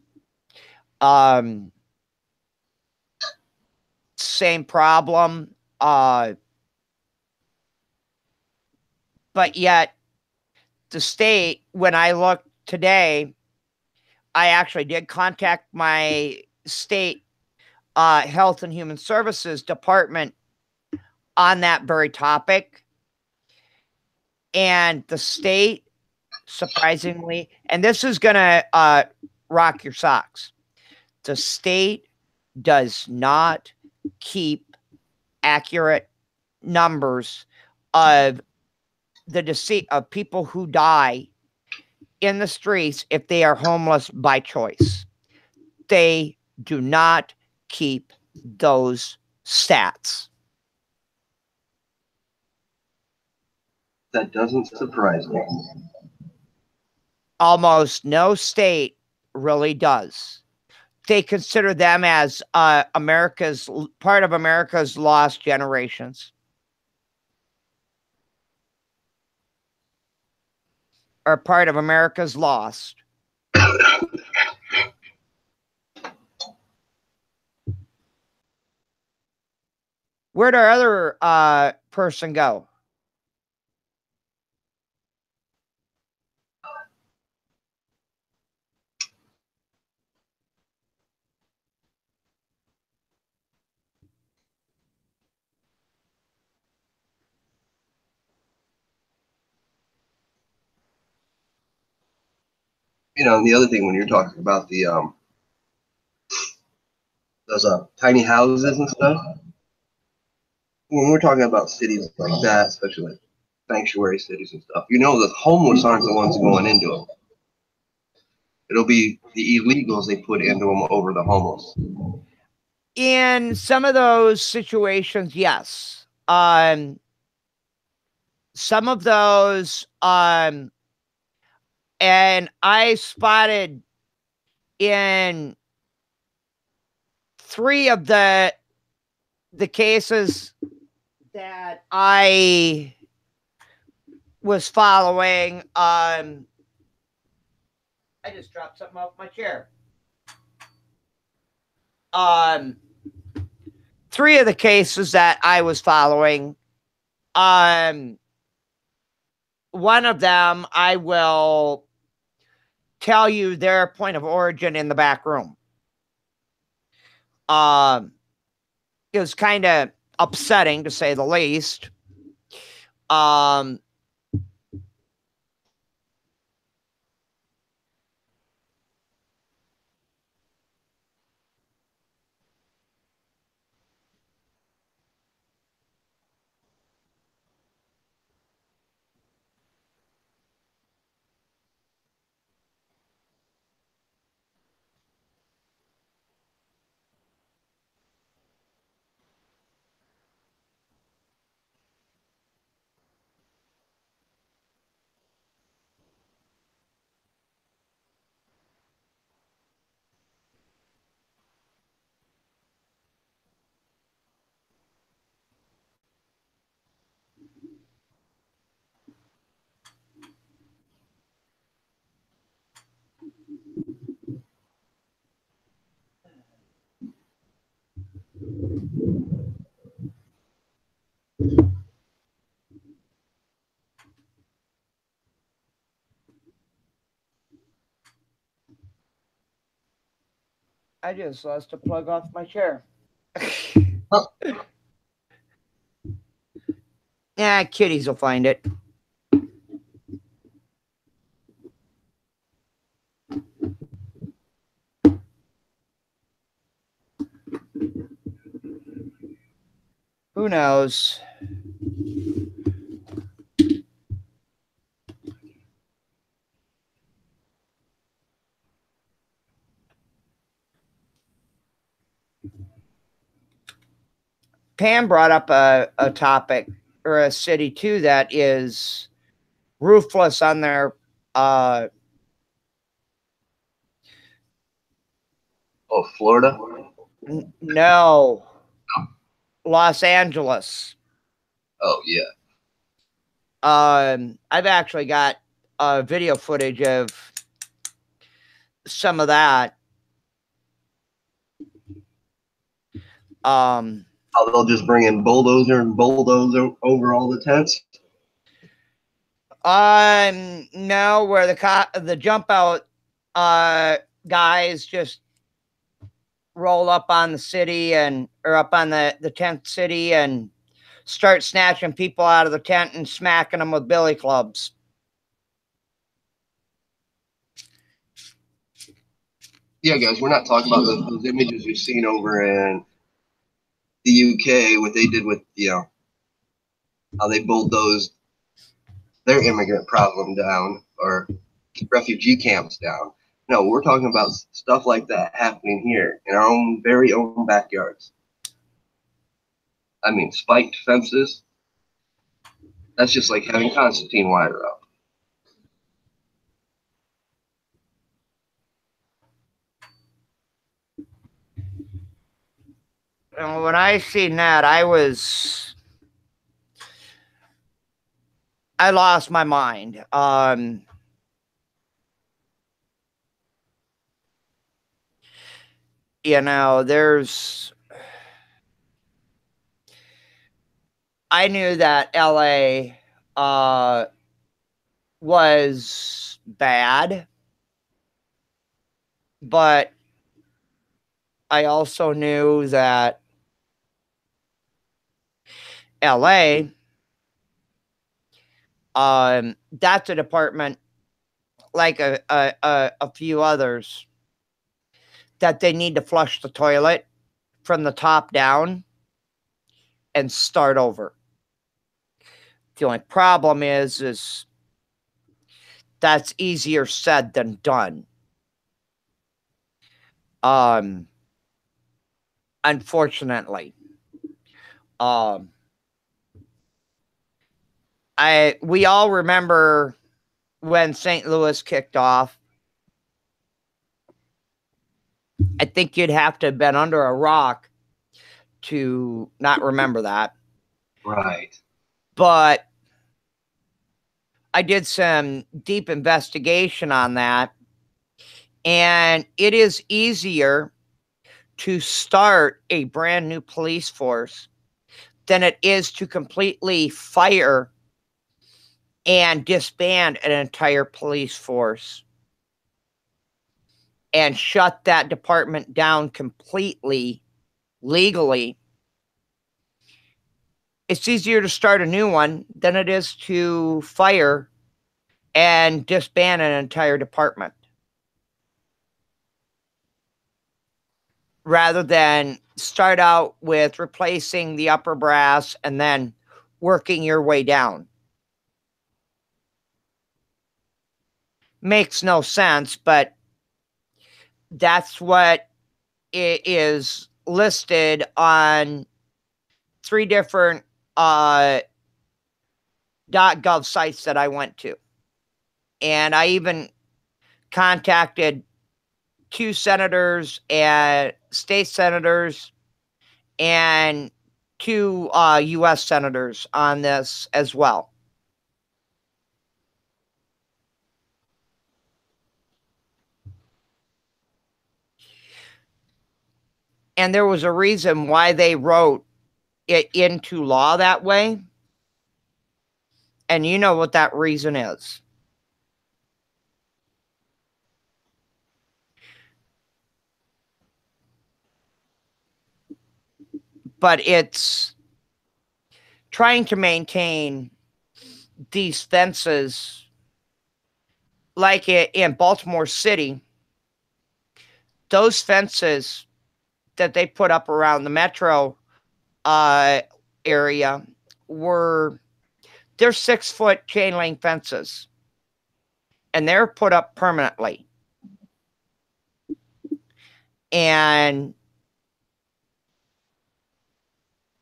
same problem. But yet, the state, when I looked today, I actually did contact my state Health and Human Services Department on that very topic. And the state, surprisingly, and this is going to rock your socks, the state does not keep accurate numbers of the deceit of people who die in the streets if they are homeless by choice. They do not keep those stats. That doesn't surprise me. Almost no state really does. They consider them as part of America's lost generations. Or part of America's lost. Where'd our other person go? You know, and the other thing when you're talking about the those tiny houses and stuff, when we're talking about cities like that, especially like sanctuary cities and stuff. You know, the homeless aren't the ones going into them. It'll be the illegals they put into them over the homeless. In some of those situations, yes. Some of those, and I spotted in 3 of the cases that I was following. I just dropped something off my chair. 3 of the cases that I was following, one of them I will tell you their point of origin in the back room. It was kind of upsetting, to say the least. I just lost a plug off my chair. Yeah, kitties will find it. Who knows? Pam brought up a topic or a city too that is ruthless on their Florida? No. Los Angeles. Oh, yeah. I've actually got video footage of some of that. How they'll just bring in bulldozer and bulldoze over all the tents? No, where the jump out guys just roll up on the city or up on the tent city and start snatching people out of the tent and smacking them with billy clubs. Yeah, guys, we're not talking about those images you've seen over in the UK, what they did with, how they bulldozed their immigrant problem down or refugee camps down. No, we're talking about stuff like that happening here in our very own backyards. I mean, spiked fences. That's just like having Constantine wire up. And when I seen that, I lost my mind. I knew that LA was bad, but I also knew that LA, that's a department like a few others that they need to flush the toilet from the top down and start over. The only problem is that's easier said than done. Unfortunately. We all remember when St. Louis kicked off. I think you'd have to have been under a rock to not remember that. Right. But I did some deep investigation on that, and it is easier to start a brand new police force than it is to completely fire and disband an entire police force and shut that department down completely legally. It's easier to start a new one than it is to fire and disband an entire department, rather than start out with replacing the upper brass and then working your way down. Makes no sense, but that's what it is listed on 3 different .gov sites that I went to. And I even contacted 2 senators and state senators and 2 U.S. senators on this as well. And there was a reason why they wrote it into law that way. And you know what that reason is. But it's trying to maintain these fences, like in Baltimore City. Those fences that they put up around the metro area they're 6-foot chain link fences, and they're put up permanently. And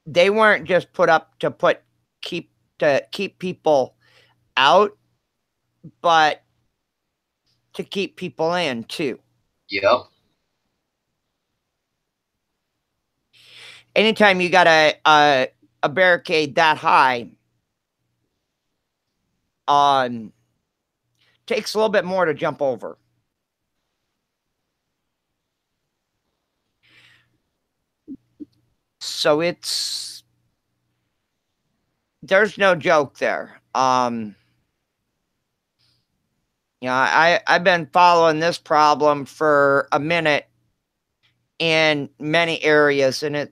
they weren't just put up to keep people out, but to keep people in too. Yep. Anytime you got a barricade that high, takes a little bit more to jump over. So there's no joke there. I've been following this problem for a minute in many areas, and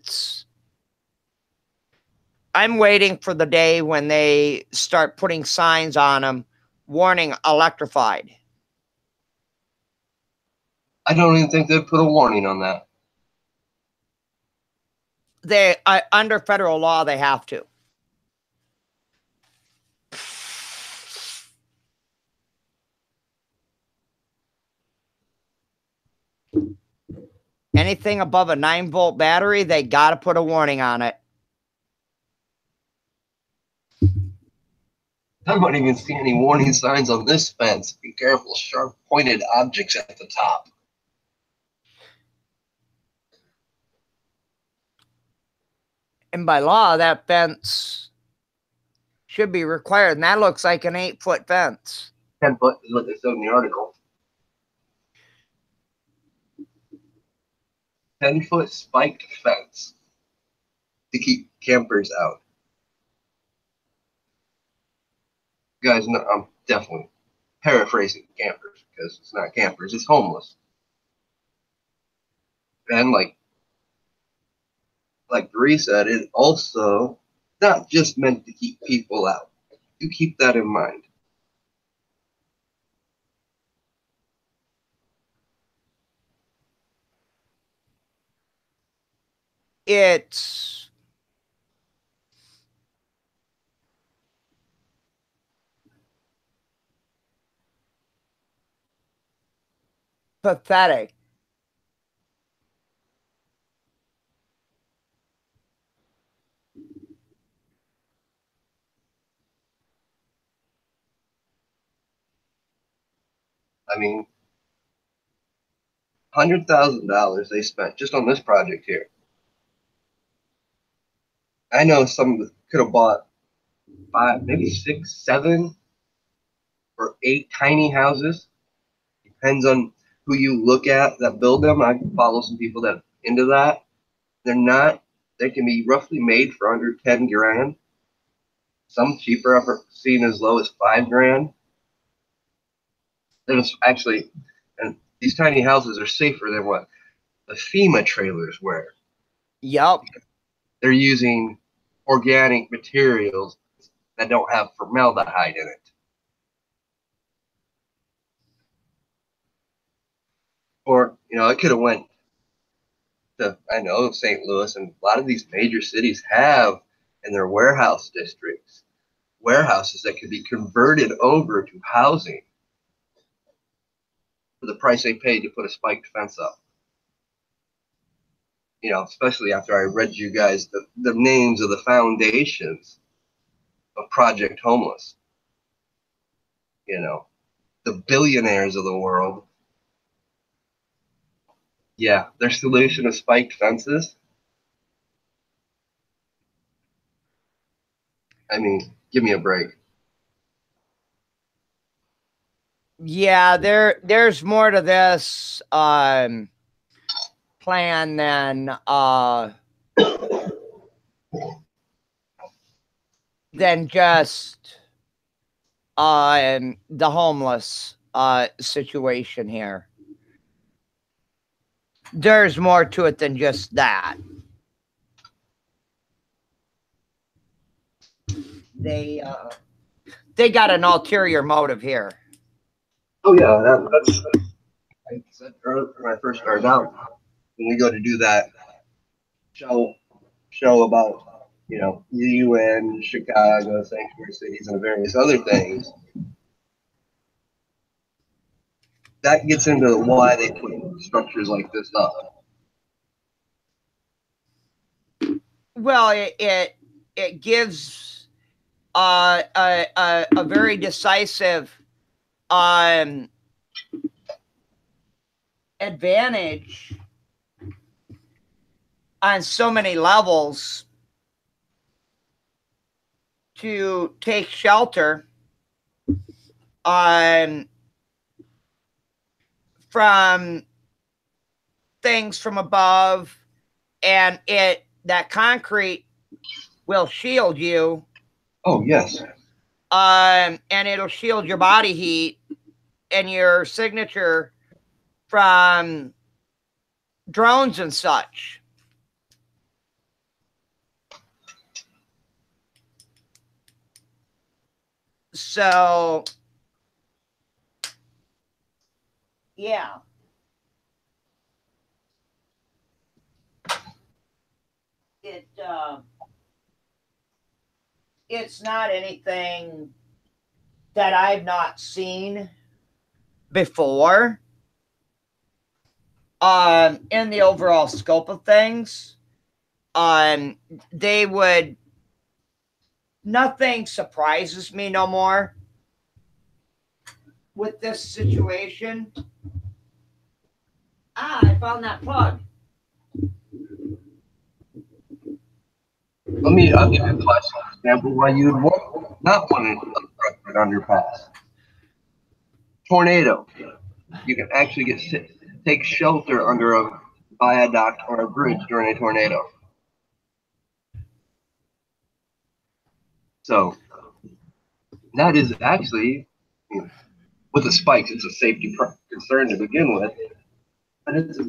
I'm waiting for the day when they start putting signs on them, warning electrified. I don't even think they put a warning on that. Under federal law, they have to. Anything above a 9-volt battery, they got to put a warning on it. I don't even see any warning signs on this fence. Be careful, sharp pointed objects at the top. And by law, that fence should be required. And that looks like an 8-foot fence. 10 foot is what they said in the article. 10-foot spiked fence to keep campers out. Guys, no, I'm definitely paraphrasing campers because it's not campers, it's homeless. And like Bree said, it also not just meant to keep people out. You keep that in mind. It's pathetic. I mean, $100,000 they spent just on this project here. I know some could have bought 5, maybe 6, 7, or 8 tiny houses. Depends on who you look at that build them. I follow some people that into that. They're not. They can be roughly made for under 10 grand. Some cheaper. I've seen as low as 5 grand. There's actually, and these tiny houses are safer than what the FEMA trailers were. Yep. They're using organic materials that don't have formaldehyde in it. Or, it could have went to, I know, St. Louis, and a lot of these major cities have in their warehouse districts warehouses that could be converted over to housing for the price they paid to put a spiked fence up. Especially after I read you guys the names of the foundations of Project Homeless. The billionaires of the world. Yeah, their solution of spiked fences. I mean, give me a break. Yeah, there's more to this plan than just the homeless situation here. There's more to it than just that. They got an ulterior motive here. Oh yeah, that's like I said earlier when I first started out. When we go to do that show about the UN, Chicago, sanctuary cities, and various other things, that gets into why they put structures like this up. Well, it gives a very decisive advantage on so many levels to take shelter from things from above, and that concrete will shield you. Oh yes. And it'll shield your body heat and your signature from drones and such. So, yeah. It's not anything that I've not seen before in the overall scope of things. Nothing surprises me no more with this situation. I found that plug. I'll give you a classic example why you would not want an unobstructed underpass. Tornado. You can actually take shelter under a viaduct or a bridge during a tornado. So that is actually, with the spikes, it's a safety concern to begin with. But it's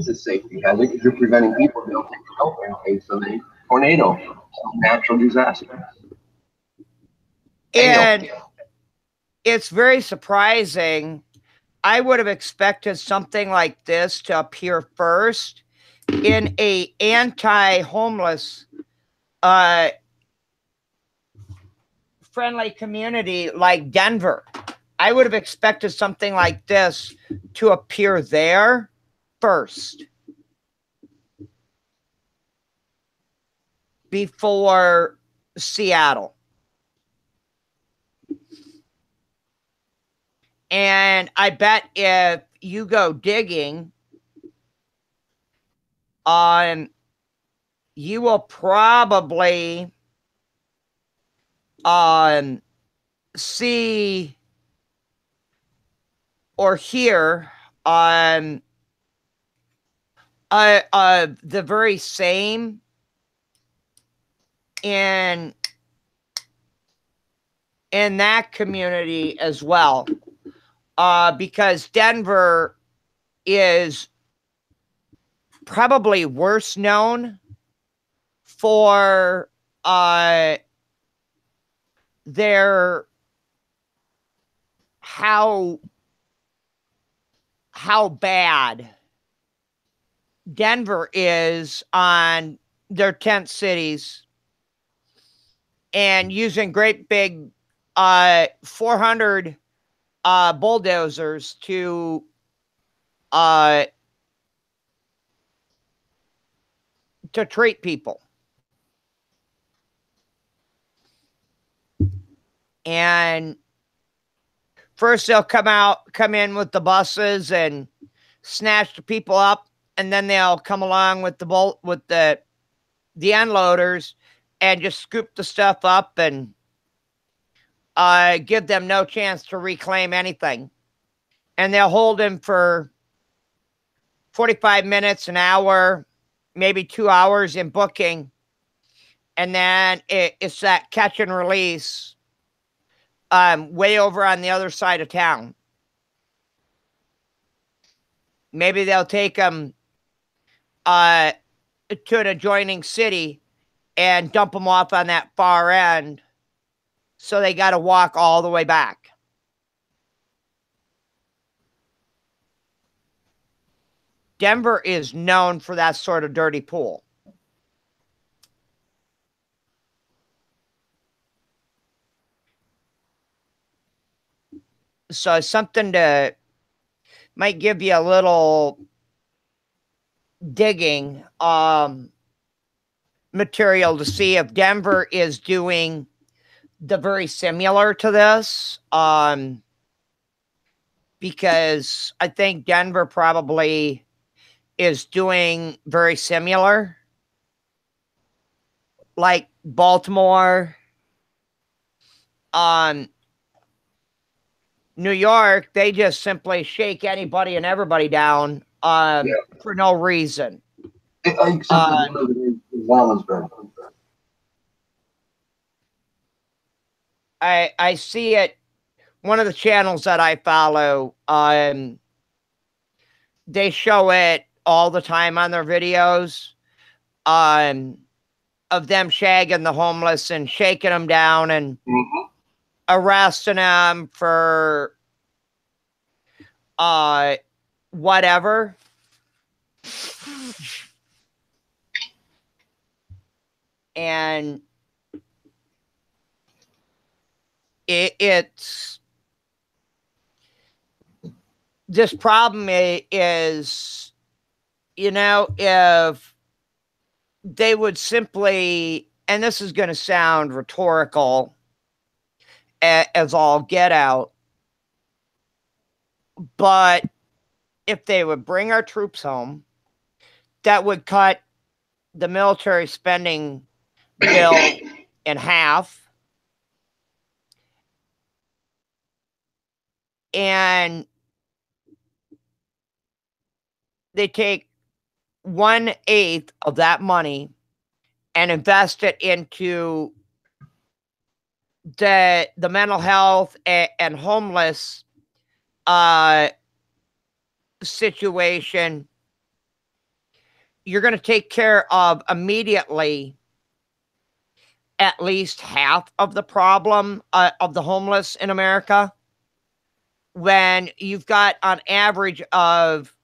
a safety hazard because you're preventing people from taking shelter in case of a tornado, some natural disaster. And it's very surprising. I would have expected something like this to appear first in a anti-homeless friendly community like Denver. I would have expected something like this to appear there first before Seattle. And I bet if you go digging, you will probably see or hear the very same in that community as well, because Denver is probably worse known for their how bad Denver is on their tent cities and using great big 400 bulldozers to treat people. And first they'll come in with the buses and snatch the people up, and then they'll come along with the unloaders and just scoop the stuff up and give them no chance to reclaim anything. And they'll hold them for 45 minutes, an hour, maybe 2 hours in booking. And then it's that catch and release way over on the other side of town. Maybe they'll take them to an adjoining city and dump them off on that far end. So they got to walk all the way back. Denver is known for that sort of dirty pool. So something to might give you a little digging material to see if Denver is doing the very similar to this, because I think Denver probably is doing very similar, like Baltimore, New York. They just simply shake anybody and everybody down for no reason. I see it. One of the channels that I follow, they show it all the time on their videos, of them shagging the homeless and shaking them down and arresting them for whatever. And it's this problem is, if they would simply, and this is going to sound rhetorical as all get out, but if they would bring our troops home, that would cut the military spending bill in half. And they take 1/8 of that money and invest it into the mental health and homeless situation. You're going to take care of immediately at least half of the problem of the homeless in America, when you've got an average of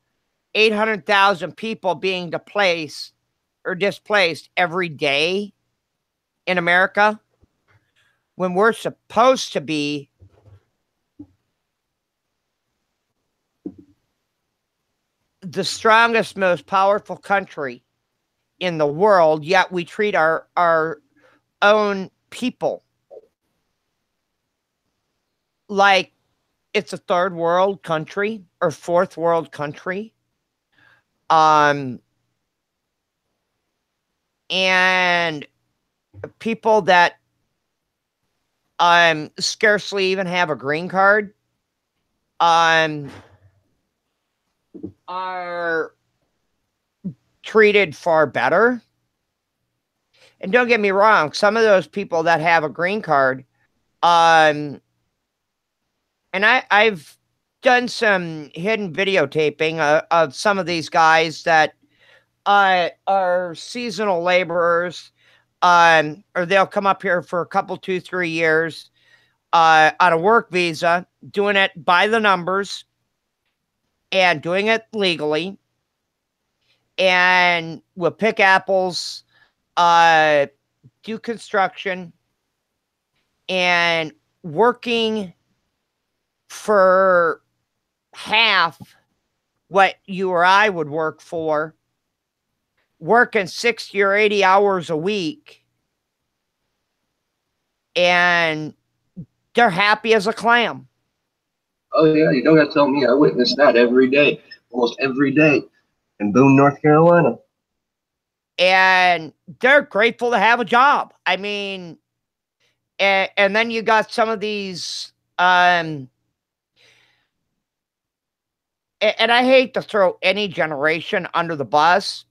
800,000 people being displaced every day in America, when we're supposed to be the strongest, most powerful country in the world, yet we treat our own people like it's a third world country or fourth world country. And people that scarcely even have a green card are treated far better. And don't get me wrong, some of those people that have a green card, and I've done some hidden videotaping of some of these guys that are seasonal laborers, or they'll come up here for a couple, 2-3 years on a work visa, doing it by the numbers and doing it legally, and will pick apples, do construction, and working for half what you or I would work for, working 60 or 80 hours a week, and they're happy as a clam. Oh yeah, you don't have to tell me. I witness that every day, almost every day, in Boone, North Carolina. And they're grateful to have a job. I mean, and then you got some of these, and I hate to throw any generation under the bus.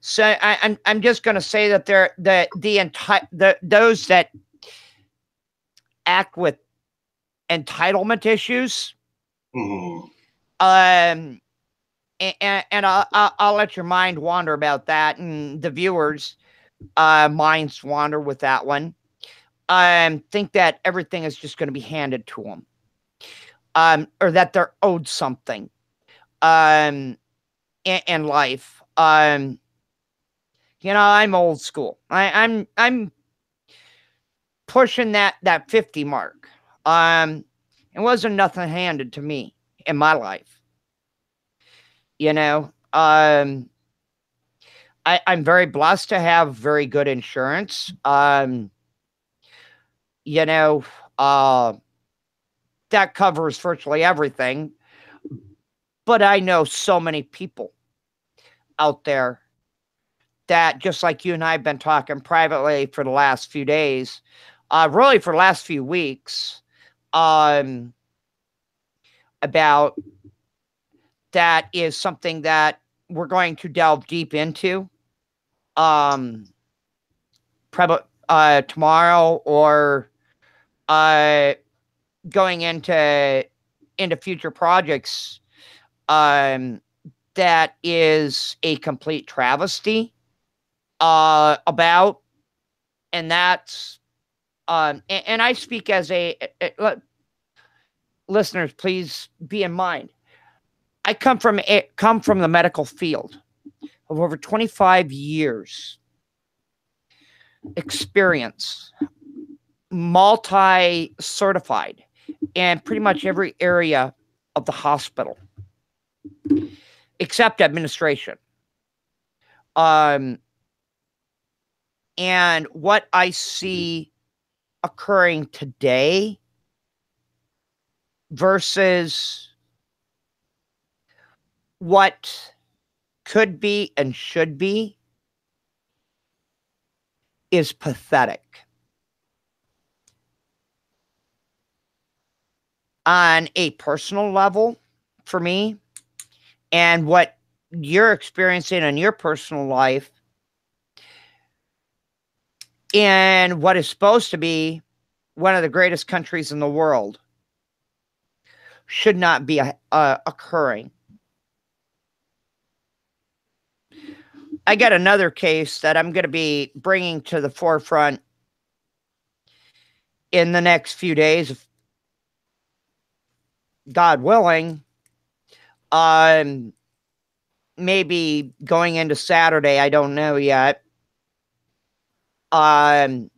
So I'm just going to say that they're those that act with entitlement issues. Mm-hmm. And I'll let your mind wander about that, and the viewers' minds wander with that one. Think that everything is just going to be handed to them, or that they're owed something, in life. I'm old school. I'm pushing that 50 mark. It wasn't nothing handed to me in my life. I'm very blessed to have very good insurance. That covers virtually everything. But I know so many people out there that, just like you and I have been talking privately for the last few days, really for the last few weeks, about that is something that we're going to delve deep into, probably tomorrow, or going into future projects, that is a complete travesty, about, and that's, and I speak as listeners, please be in mind, I come from the medical field of over 25 years experience, multi-certified in pretty much every area of the hospital, except administration. And what I see occurring today versus what could be and should be is pathetic. On a personal level, for me, and what you're experiencing in your personal life, in what is supposed to be one of the greatest countries in the world, should not be occurring. I got another case that I'm going to be bringing to the forefront in the next few days, if God willing. Maybe going into Saturday, I don't know yet. That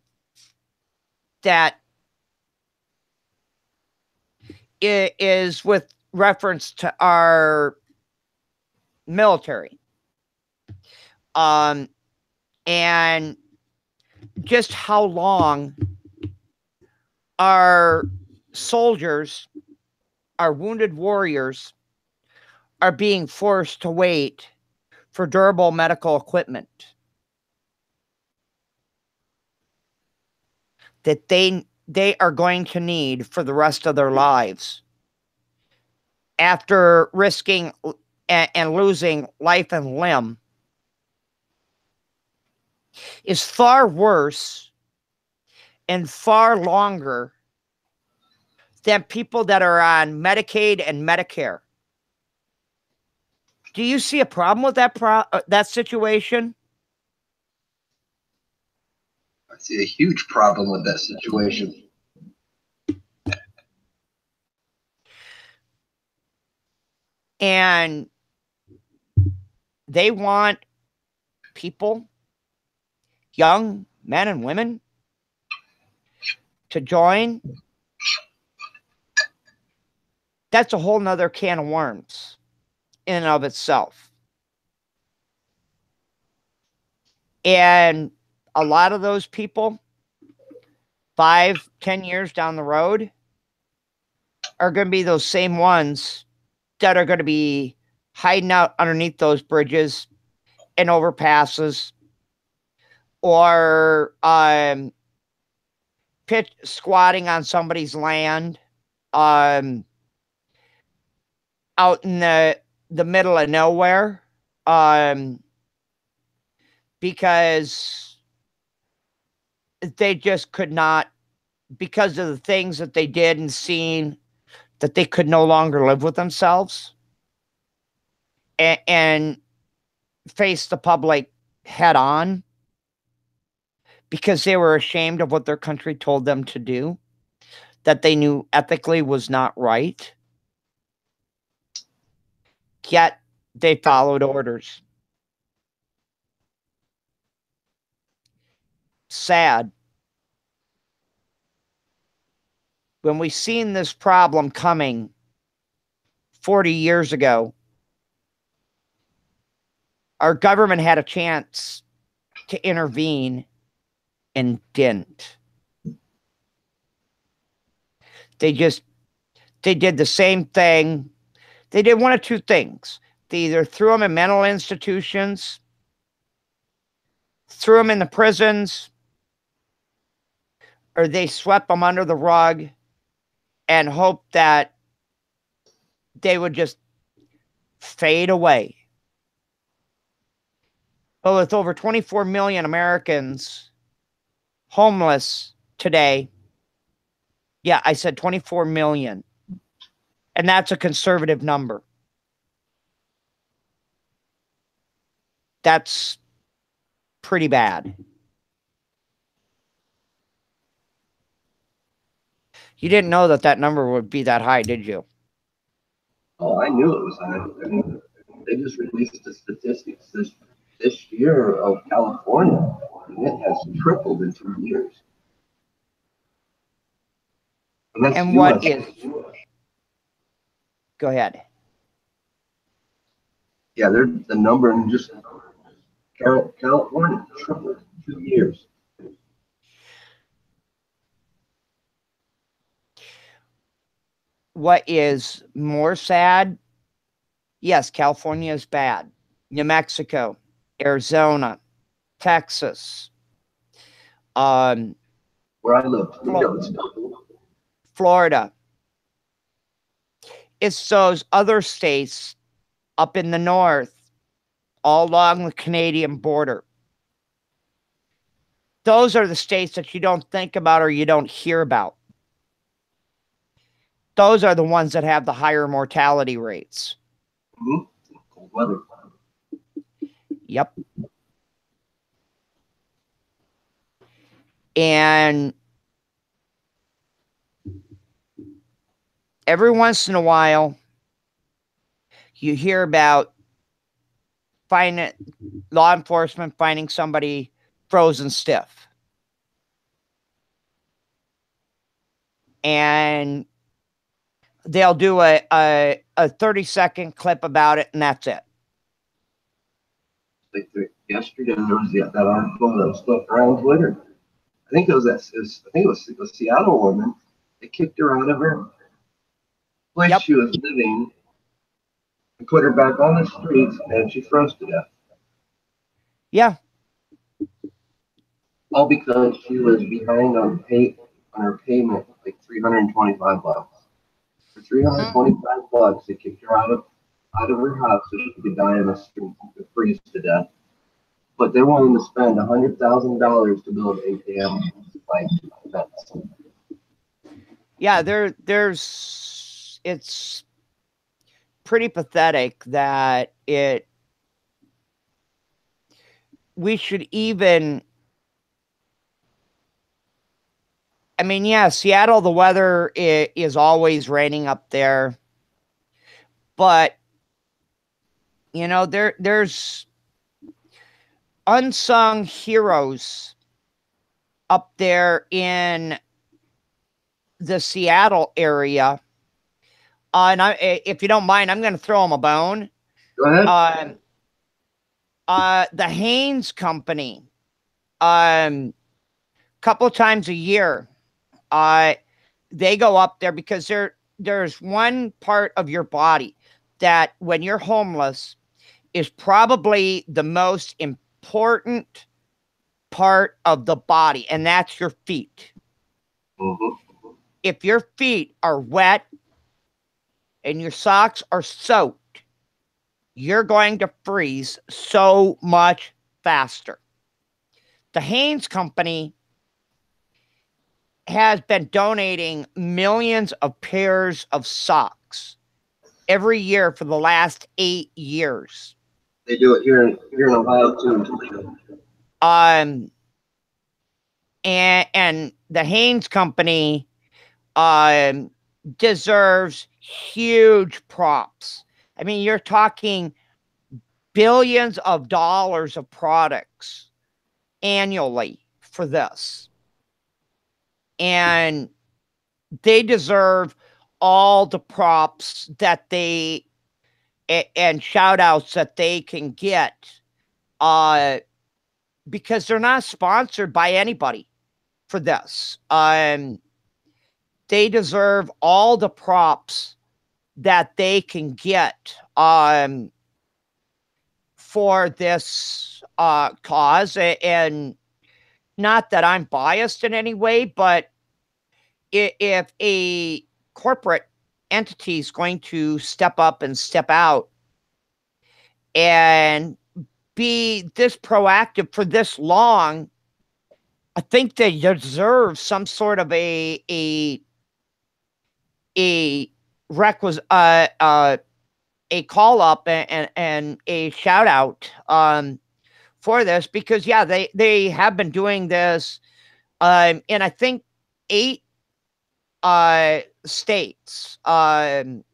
it is with reference to our military. And just how long our soldiers, our wounded warriors, are being forced to wait for durable medical equipment that they are going to need for the rest of their lives after risking and losing life and limb is far worse and far longer than people that are on Medicaid and Medicare. Do you see a problem with that situation? I see a huge problem with that situation. And they want people, young men and women, to join. That's a whole nother can of worms in and of itself. And a lot of those people, 5-10 years down the road, are going to be those same ones that are going to be hiding out underneath those bridges and overpasses, or squatting on somebody's land, out in the middle of nowhere, because they just could not, because of the things that they did and seen, that they could no longer live with themselves and face the public head on because they were ashamed of what their country told them to do, that they knew ethically was not right. Yet they followed orders. Sad. When we seen this problem coming 40 years ago, our government had a chance to intervene and didn't. They did the same thing. They did one of two things. They either threw them in mental institutions, threw them in the prisons, or they swept them under the rug and hoped that they would just fade away. But with over 24 million Americans homeless today, yeah, I said 24 million, and that's a conservative number. That's pretty bad. You didn't know that number would be that high, did you? Oh, I knew it was high. I mean, they just released the statistics this year of California, and it has tripled in 2 years. And that's And US. what is? Go ahead. Yeah, the number in just California tripled in 2 years. What is more sad? Yes, California is bad. New Mexico, Arizona, Texas, Where I live, Florida. It's those other states up in the north, all along the Canadian border. Those are the states that you don't think about or you don't hear about. Those are the ones that have the higher mortality rates. Mm-hmm. Cold weather. Yep. And every once in a while, you hear about law enforcement finding somebody frozen stiff. And they'll do a 30-second clip about it, and that's it. like yesterday there was that article that was floating around Twitter. I think it was I think it was a Seattle woman. They kicked her out of her place Yep. she was living and put her back on the streets, and she froze to death. Yeah. All because she was behind on her payment, like $325. For $325, they kicked her out of her house so she could die in the street and freeze to death. But they're willing to spend $100,000 to build a damn like fence. Yeah, it's pretty pathetic that we should even, I mean, yeah, Seattle, the weather is always raining up there, but you know, there's unsung heroes up there in the Seattle area. If you don't mind, I'm going to throw them a bone. Go ahead. The Haynes Company, couple of times a year, they go up there because there's one part of your body that, when you're homeless, is probably the most important part of the body, and that's your feet. Mm-hmm. If your feet are wet and your socks are soaked, you're going to freeze so much faster. The Haynes Company has been donating millions of pairs of socks every year for the last 8 years. They do it here in Ohio too. And the Haynes Company deserves huge props. I mean, you're talking billions of dollars of products annually for this. And they deserve all the props that they and shout outs that they can get, because they're not sponsored by anybody for this. They deserve all the props that they can get for this cause. And not that I'm biased in any way, but if a corporate entity is going to step up and step out and be this proactive for this long, I think they deserve some sort of a requisite a call up and a shout out for this, because yeah, they have been doing this in, I think, 8 states, and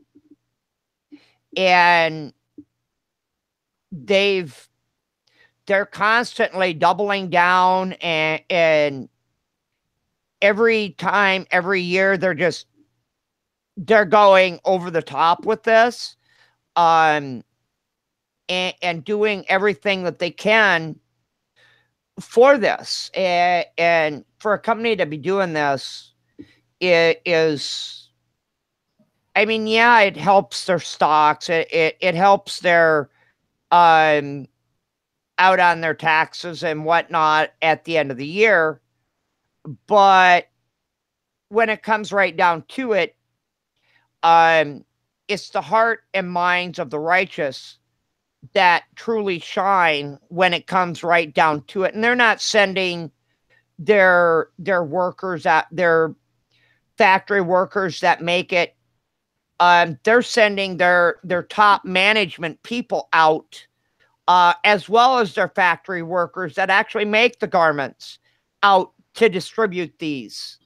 they're constantly doubling down, and every time, every year, they're going over the top with this, and doing everything that they can for this, and for a company to be doing this, it is, I mean, yeah, it helps their stocks, it helps their out on their taxes and whatnot at the end of the year. But when it comes right down to it, it's the heart and minds of the righteous that truly shine when it comes right down to it. And they're not sending their workers out, their factory workers that make it. They're sending their top management people out, as well as their factory workers that actually make the garments, out to distribute these.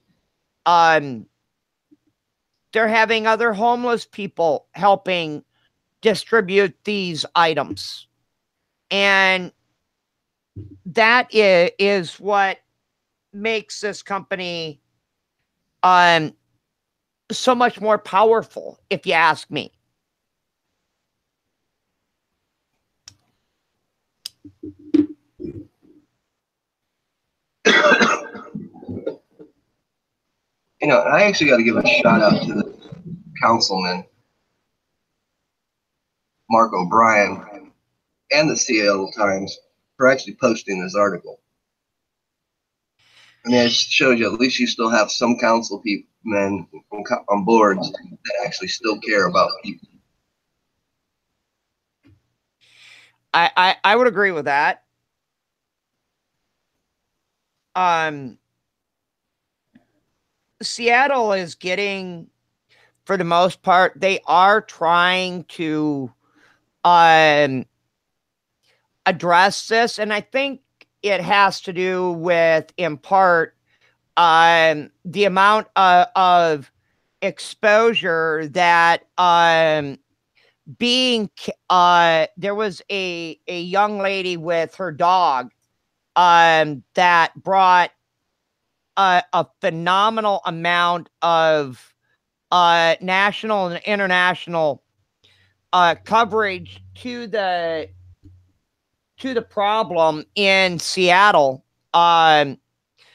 They're having other homeless people helping distribute these items. And that is what makes this company so much more powerful, if you ask me. I actually got to give a shout out to the councilman, Mark O'Brien, and the Seattle Times for actually posting this article. I mean, it shows you at least you still have some council people, men on boards that actually still care about people. I would agree with that. Seattle is getting, for the most part, they are trying to address this, and I think it has to do with, in part, the amount of exposure that being there was a young lady with her dog that brought a phenomenal amount of national and international coverage to the problem in Seattle.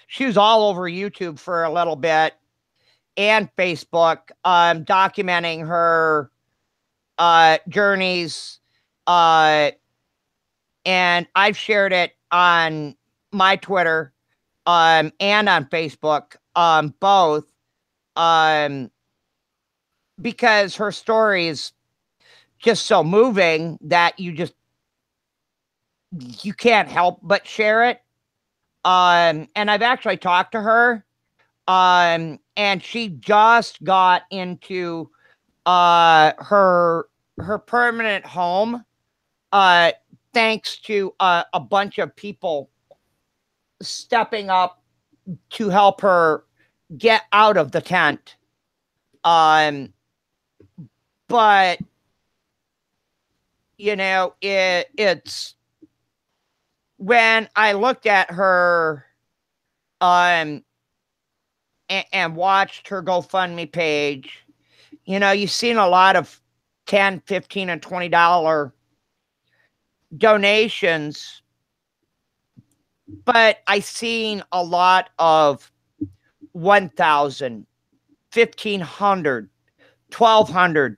She was all over YouTube for a little bit and Facebook, documenting her journeys. And I've shared it on my Twitter and on Facebook, both, because her story is just so moving that you can't help but share it. And I've actually talked to her, and she just got into her permanent home, thanks to a bunch of people stepping up to help her get out of the tent. But it's when I looked at her and watched her GoFundMe page, you've seen a lot of $10, $15, and $20 donations, but I seen a lot of 1,000, 1,500, 1,200,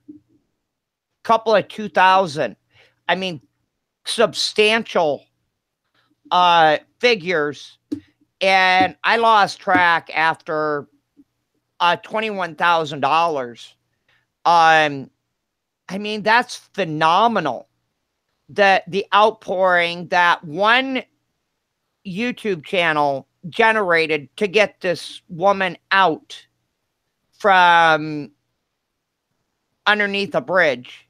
couple of 2,000. I mean, substantial figures, and I lost track after $21,000. I mean, that's phenomenal. The outpouring that one YouTube channel generated to get this woman out from underneath a bridge,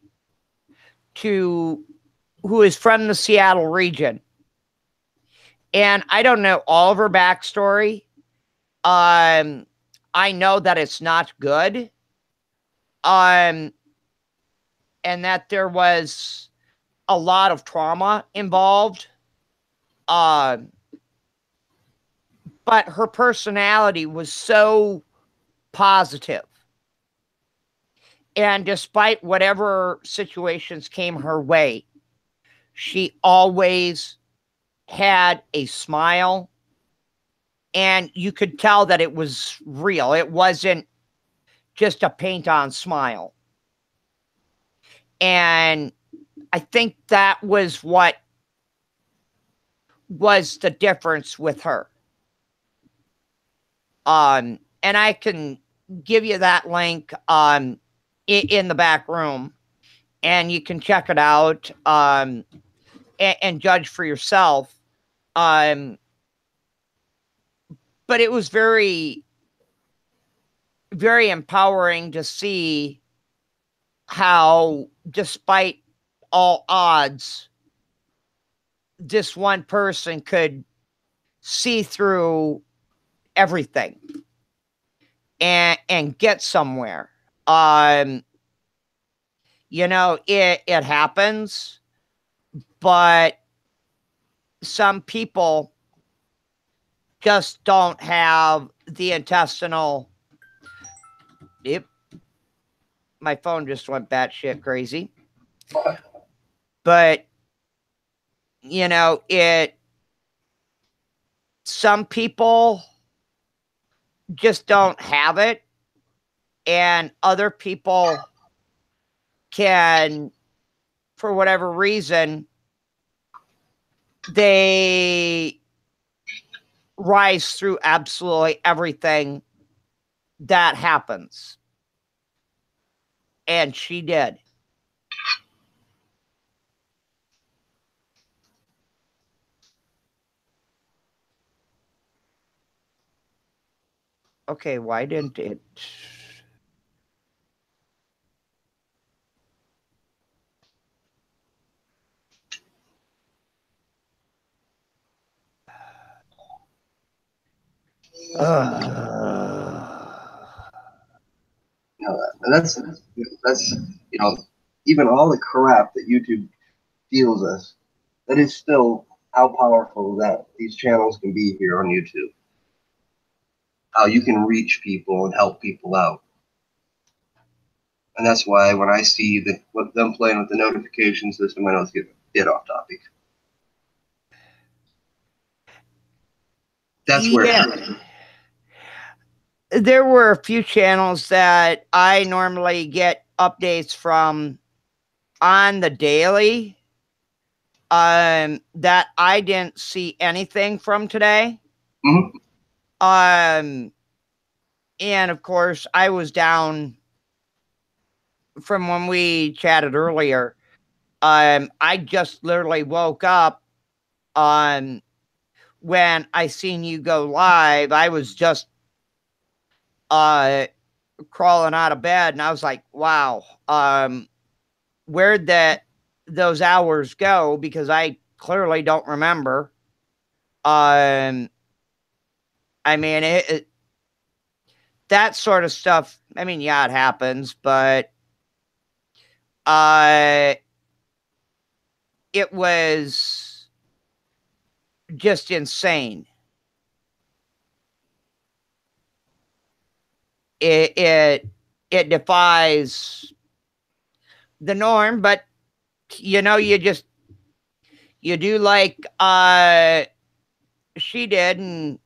who is from the Seattle region. And I don't know all of her backstory. I know that it's not good. And that there was a lot of trauma involved. But her personality was so positive. And despite whatever situations came her way, she always had a smile. And you could tell that it was real. It wasn't just a paint-on smile. And I think that was what was the difference with her. And I can give you that link in the back room, and you can check it out and judge for yourself. But it was very, very empowering to see how, despite all odds, this one person could see through everything and get somewhere. It happens, but some people just don't have the intestinal. Yep. My phone just went batshit crazy. But some people just don't have it, and other people can, for whatever reason, they rise through absolutely everything that happens. And she did. Okay, why didn't it? You know, and that's even all the crap that YouTube deals us. That is still how powerful that these channels can be here on YouTube. How you can reach people and help people out. And that's why when I see them playing with the notification system, I know it's getting a bit off topic. That's where there were a few channels that I normally get updates from on the daily that I didn't see anything from today. Mm-hmm. And of course, I was down from when we chatted earlier. I just literally woke up when I seen you go live. I was just crawling out of bed, and I was like, wow, where'd those hours go? Because I clearly don't remember. I mean, that sort of stuff. I mean, yeah, it happens, but it was just insane. It defies the norm, but you know, you do like she did, and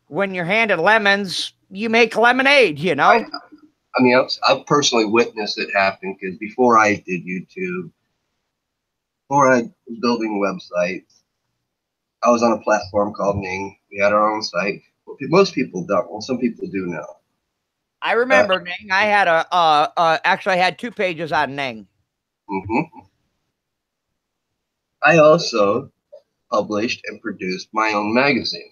when you're handed lemons, you make lemonade, you know. I mean, I've personally witnessed it happen because before I did YouTube, before I was building websites, I was on a platform called Ning. We had our own site. Most people don't. Well, some people do know. I remember Ning. I had actually I had 2 pages on Ning. Mm-hmm. I also published and produced my own magazine.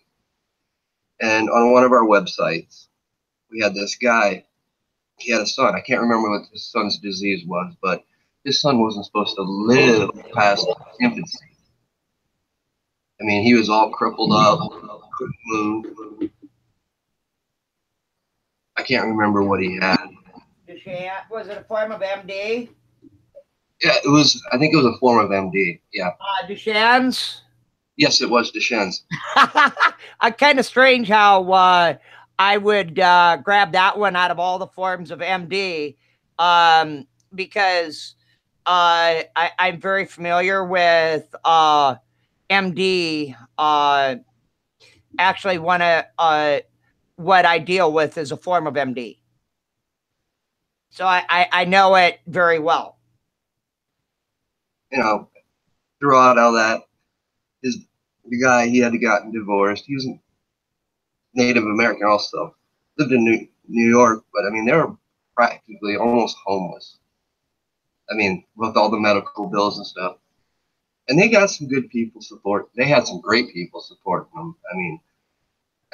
And on one of our websites, we had this guy. He had a son. I can't remember what his son's disease was, but his son wasn't supposed to live past infancy. I mean, he was all crippled up, couldn't move. I can't remember what he had. Was it a form of MD? Yeah, it was. I think it was a form of MD. Yeah. Duchenne's? Yes, it was Duchenne's. Kind of strange how I would grab that one out of all the forms of MD, because I'm very familiar with MD. Actually, what I deal with is a form of MD. So I know it very well. You know, throughout all that, the guy, he had gotten divorced. He was Native American also. Lived in New York, but I mean, they were practically almost homeless. I mean, with all the medical bills and stuff. And they got some good people support. They had some great people supporting them. I mean,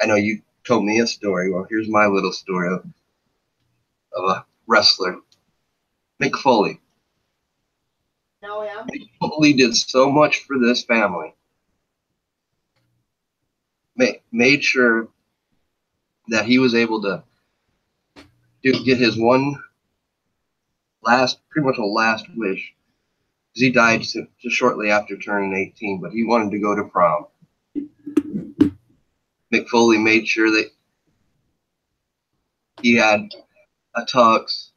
I know you told me a story. Well, here's my little story of a wrestler, Mick Foley. No, yeah. Mick Foley did so much for this family. Made sure that he was able to get his pretty much a last wish. He died just shortly after turning 18, but he wanted to go to prom. Mick Foley made sure that he had a tux,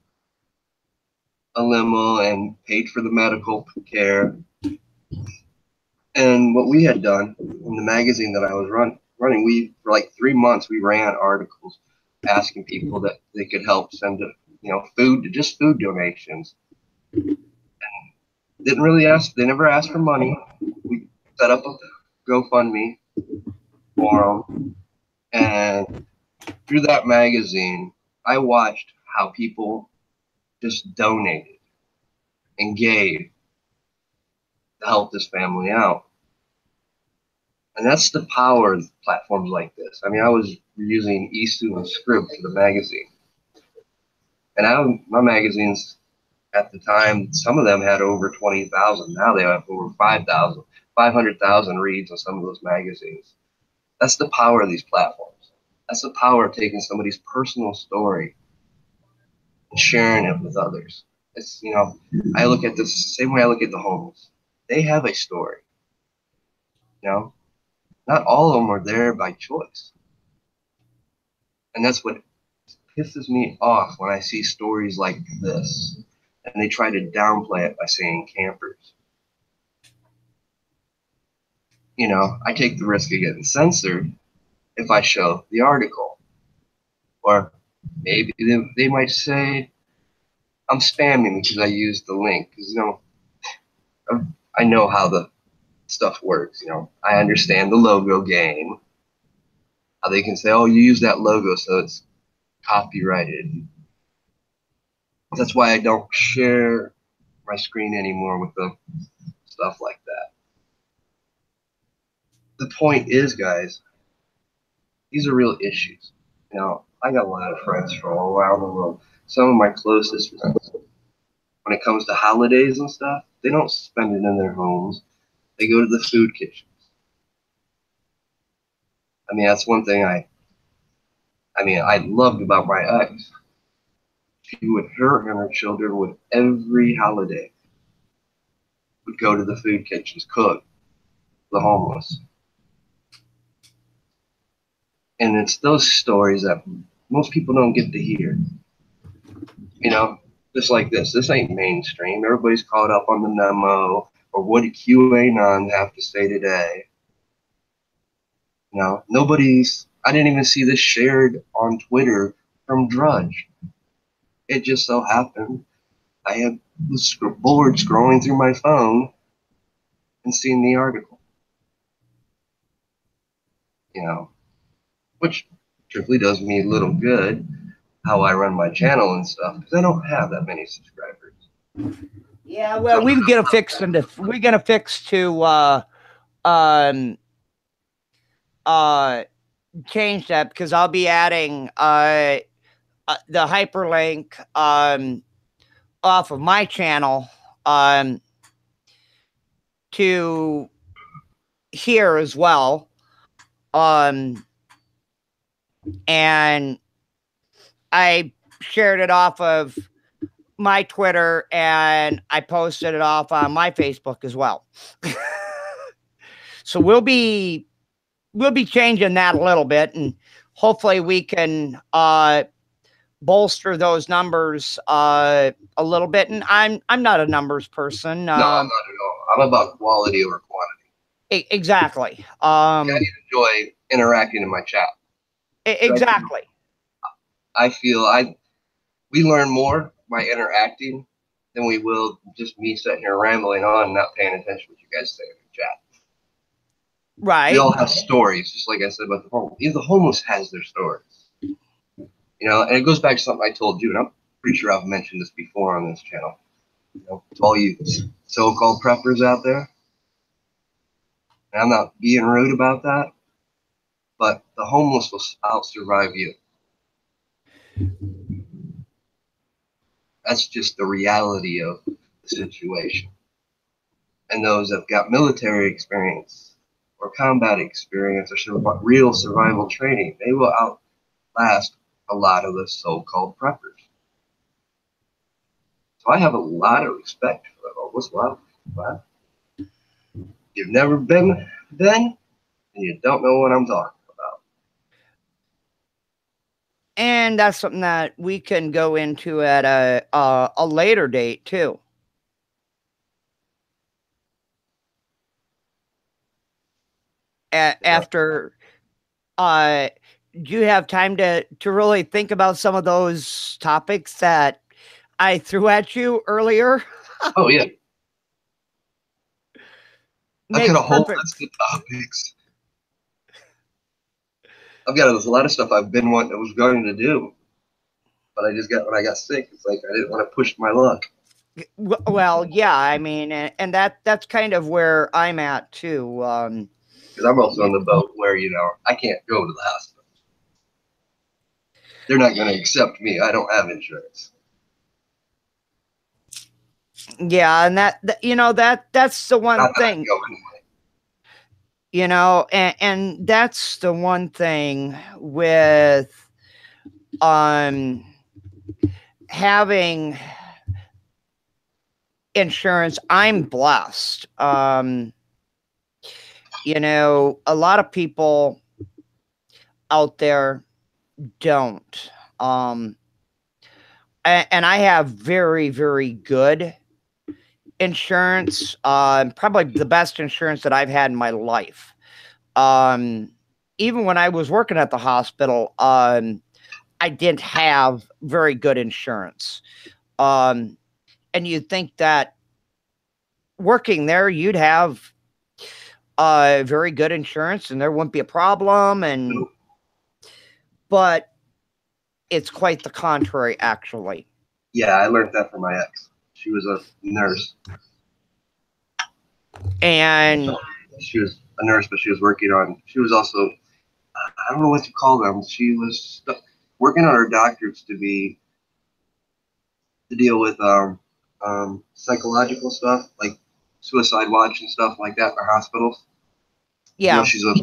a limo, and paid for the medical care. And what we had done in the magazine that I was running, for like 3 months, we ran articles asking people that they could help send, food, just food donations. Didn't really ask. They never asked for money. We set up a GoFundMe for them, and through that magazine, I watched how people just donated and gave to help this family out. And that's the power of platforms like this. I mean, I was using Isu and Scrib for the magazine. And my magazines at the time, some of them had over 20,000. Now they have over 5,000, 500,000 reads on some of those magazines. That's the power of these platforms. That's the power of taking somebody's personal story and sharing it with others. It's, I look at this same way I look at the homeless. They have a story. Not all of them are there by choice. And that's what pisses me off when I see stories like this and they try to downplay it by saying campers. I take the risk of getting censored if I show the article. Or maybe they might say I'm spamming because I used the link. Because, I know how the stuff works. I understand the logo game. How they can say, oh, you use that logo, so it's copyrighted. That's why I don't share my screen anymore with the stuff like that. The point is, guys, these are real issues. I got a lot of friends from all around the world. Some of my closest friends, when it comes to holidays and stuff, they don't spend it in their homes. They go to the food kitchens. I mean, that's one thing I loved about my ex. She would, her and her children would every holiday would go to the food kitchens, cook the homeless. And it's those stories that most people don't get to hear. Just like this. This ain't mainstream. Everybody's caught up on the memo or what did QAnon have to say today. I didn't even see this shared on Twitter from Drudge. It just so happened I was bored scrolling through my phone and seeing the article. Which truthfully does me a little good how I run my channel and stuff because I don't have that many subscribers. Yeah, well, we're gonna fix to change that because I'll be adding the hyperlink off of my channel to here as well. And I shared it off of my Twitter and I posted it off on my Facebook as well. So we'll be changing that a little bit, and hopefully we can bolster those numbers a little bit. And I'm not a numbers person. No, I'm not at all. I'm about quality over quantity. Exactly. I enjoy interacting in my chat. Exactly. I feel we learn more by interacting than we will just me sitting here rambling on and not paying attention to what you guys say in the chat. Right. We all have stories, just like I said about the homeless. Even the homeless has their stories. And it goes back to something I told you, and I'm pretty sure I've mentioned this before on this channel. To all you so-called preppers out there, and I'm not being rude about that, but the homeless will out-survive you. That's just the reality of the situation. And those that have got military experience or combat experience or real survival training, they will outlast a lot of the so-called preppers. So I have a lot of respect for the homeless. Wow. You've never been then, and you don't know what I'm talking about. And that's something that we can go into at a later date too. After do you have time to really think about some of those topics that I threw at you earlier? Oh yeah, I've got Makes a whole perfect. list of topics. I've got a lot of stuff I've been wanting, I was going to do, but I just got when I got sick. It's like I didn't want to push my luck Well, yeah, I mean, and that's kind of where I'm at too. because I'm also on the boat where I can't go to the hospital. They're not going to accept me. I don't have insurance. Yeah, and that's the one Not that thing, I go anyway. and that's the one thing with having insurance. I'm blessed. A lot of people out there don't. And I have very, very good insurance. Probably the best insurance that I've had in my life. Even when I was working at the hospital, I didn't have very good insurance. And you'd think that working there, you'd have very good insurance and there wouldn't be a problem. But it's quite the contrary, actually. Yeah, I learned that from my ex. She was a nurse. And she was a nurse, but she was working on. She was also, I don't know what to call them. She was working on her doctorates to deal with psychological stuff like suicide watch and stuff like that for hospitals. yeah, She's a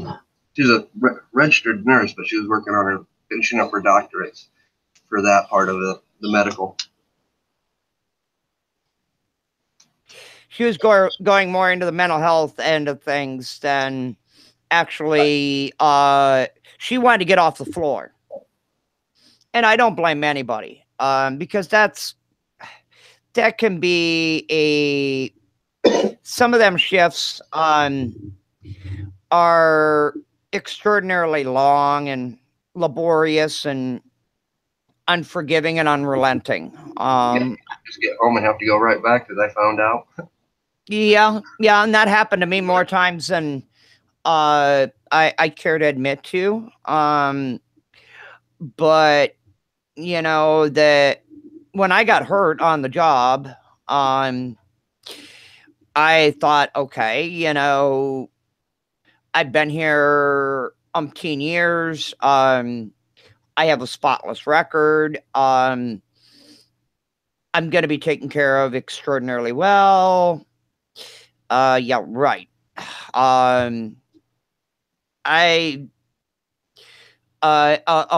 registered nurse, but she was working on her finishing up her doctorates for that part of the medical. she was going more into the mental health end of things than actually. She wanted to get off the floor, and I don't blame anybody, because that can be some of them shifts are extraordinarily long and laborious and unforgiving and unrelenting. Just get home and have to go right back because I found out. Yeah, and that happened to me more times than I care to admit to. But that when I got hurt on the job, I thought, okay, I've been here umpteen years. I have a spotless record. I'm going to be taken care of extraordinarily well. Yeah, right. A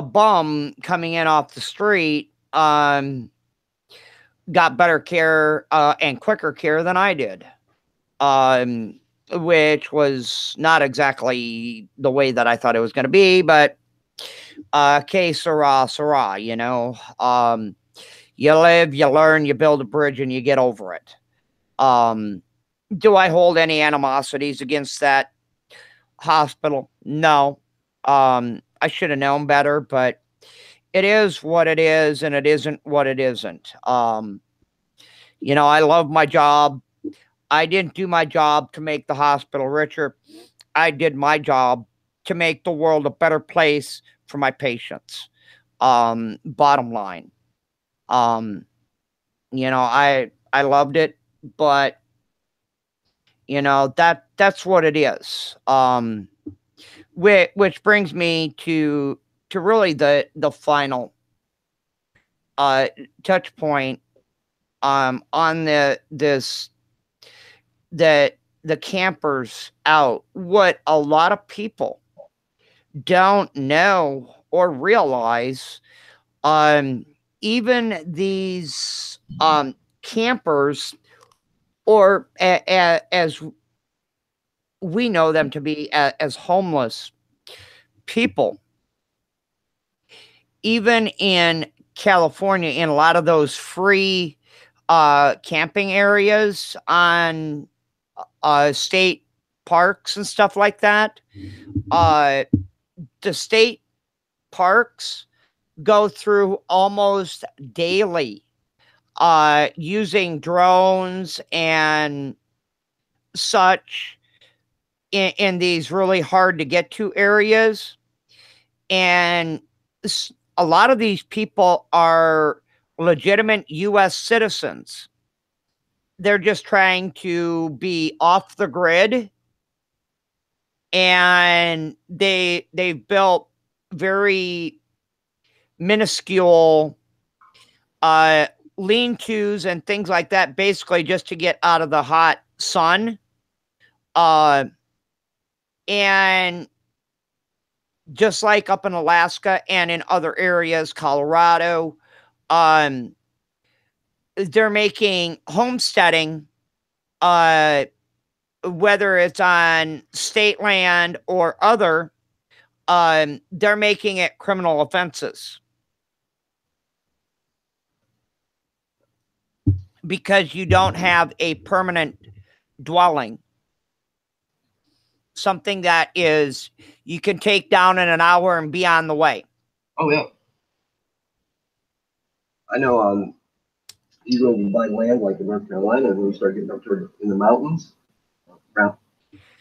bum coming in off the street got better care and quicker care than I did, which was not exactly the way that I thought it was going to be, but que sera, sera, you live, you learn, you build a bridge, and you get over it. Do I hold any animosities against that hospital? No. I should have known better, but it is what it is, and it isn't what it isn't. I love my job. I didn't do my job to make the hospital richer. I did my job to make the world a better place for my patients. Bottom line. I loved it, but that's what it is. Which brings me to really the final touch point on the campers out. What a lot of people don't know or realize, even these campers, or as we know them to be, as homeless people, even in California, in a lot of those free camping areas on state parks and stuff like that, the state parks go through almost daily, using drones and such in these really hard to get to areas. And a lot of these people are legitimate US citizens. They're just trying to be off the grid, and they've built very minuscule lean-tos and things like that, basically just to get out of the hot sun. And just like up in Alaska and in other areas, Colorado, they're making homesteading, whether it's on state land or other, they're making it criminal offenses. Because you don't have a permanent dwelling. Something that is, you can take down in an hour and be on the way. Oh, yeah. I know you go and buy land like in North Carolina, and when you start getting up toward in the mountains,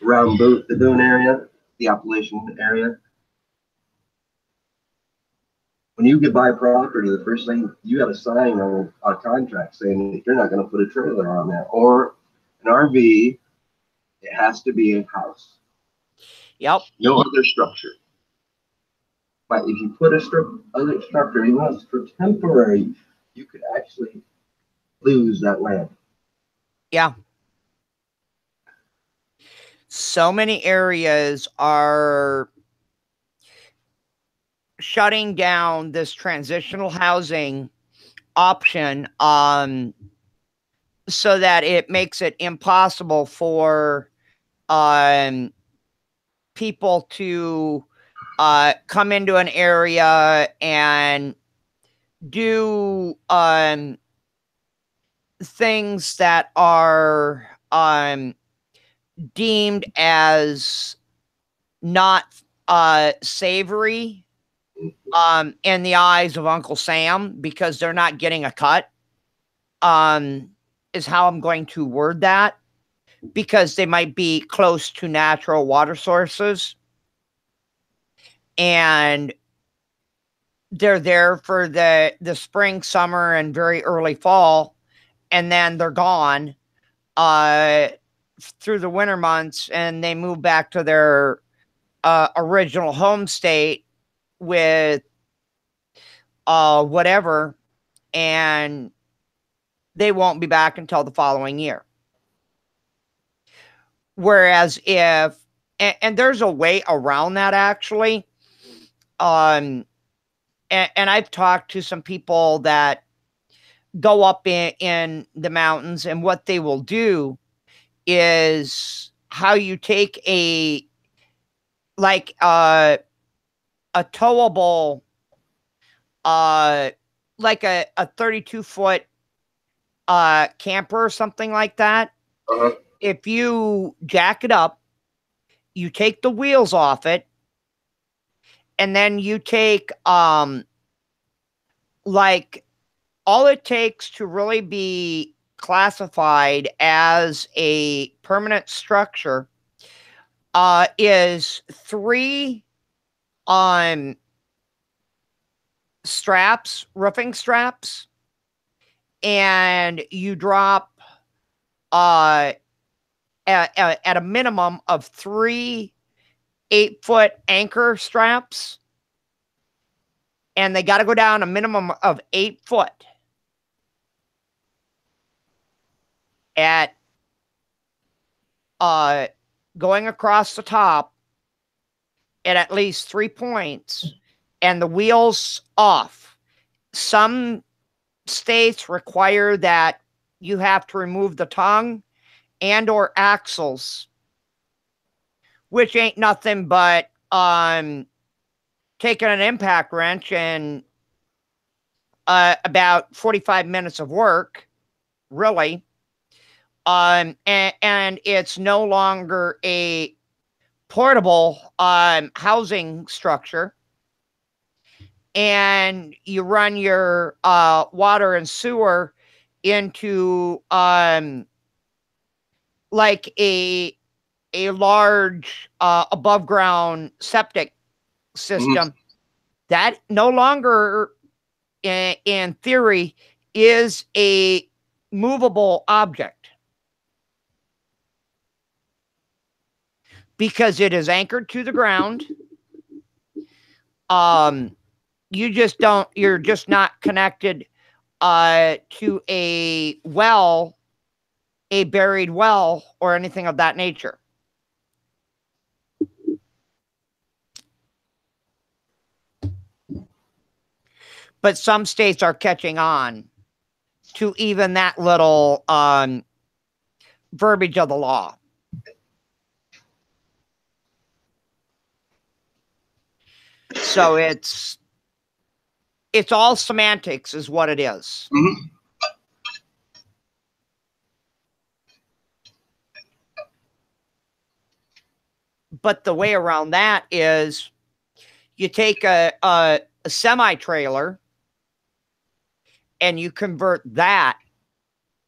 around the Boone area, the Appalachian area, when you get buy property, the first thing you got to sign on a contract saying that you're not going to put a trailer on that or an RV. It has to be a house. Yep. No other structure. But if you put other structure, even if it's for temporary, you could actually lose that land. Yeah. So many areas are shutting down this transitional housing option, so that it makes it impossible for people to come into an area and do things that are deemed as not savory in the eyes of Uncle Sam, because they're not getting a cut, is how I'm going to word that, because they might be close to natural water sources and they're there for the spring, summer, and very early fall, and then they're gone through the winter months, and they move back to their original home state with whatever, and they won't be back until the following year. Whereas if, and there's a way around that, actually. And I've talked to some people that go up in the mountains, and what they will do is how you take a towable, like a 32-foot camper or something like that. Uh-huh. If you jack it up, you take the wheels off it, and then you take like, all it takes to really be classified as a permanent structure is 3 straps, roofing straps, and you drop at a minimum of 3 8-foot anchor straps, and they got to go down a minimum of 8 foot at going across the top at least 3 points, and the wheels off. Some states require that you have to remove the tongue and or axles, which ain't nothing but taking an impact wrench and about 45 minutes of work, really. And it's no longer a portable housing structure. and you run your water and sewer into like a large above ground septic system, that no longer in theory is a movable object, because it is anchored to the ground. You're just not connected to a well, a buried well, or anything of that nature. But some states are catching on to even that little verbiage of the law. So it's all semantics is what it is. Mm-hmm. But the way around that is you take a semi-trailer and you convert that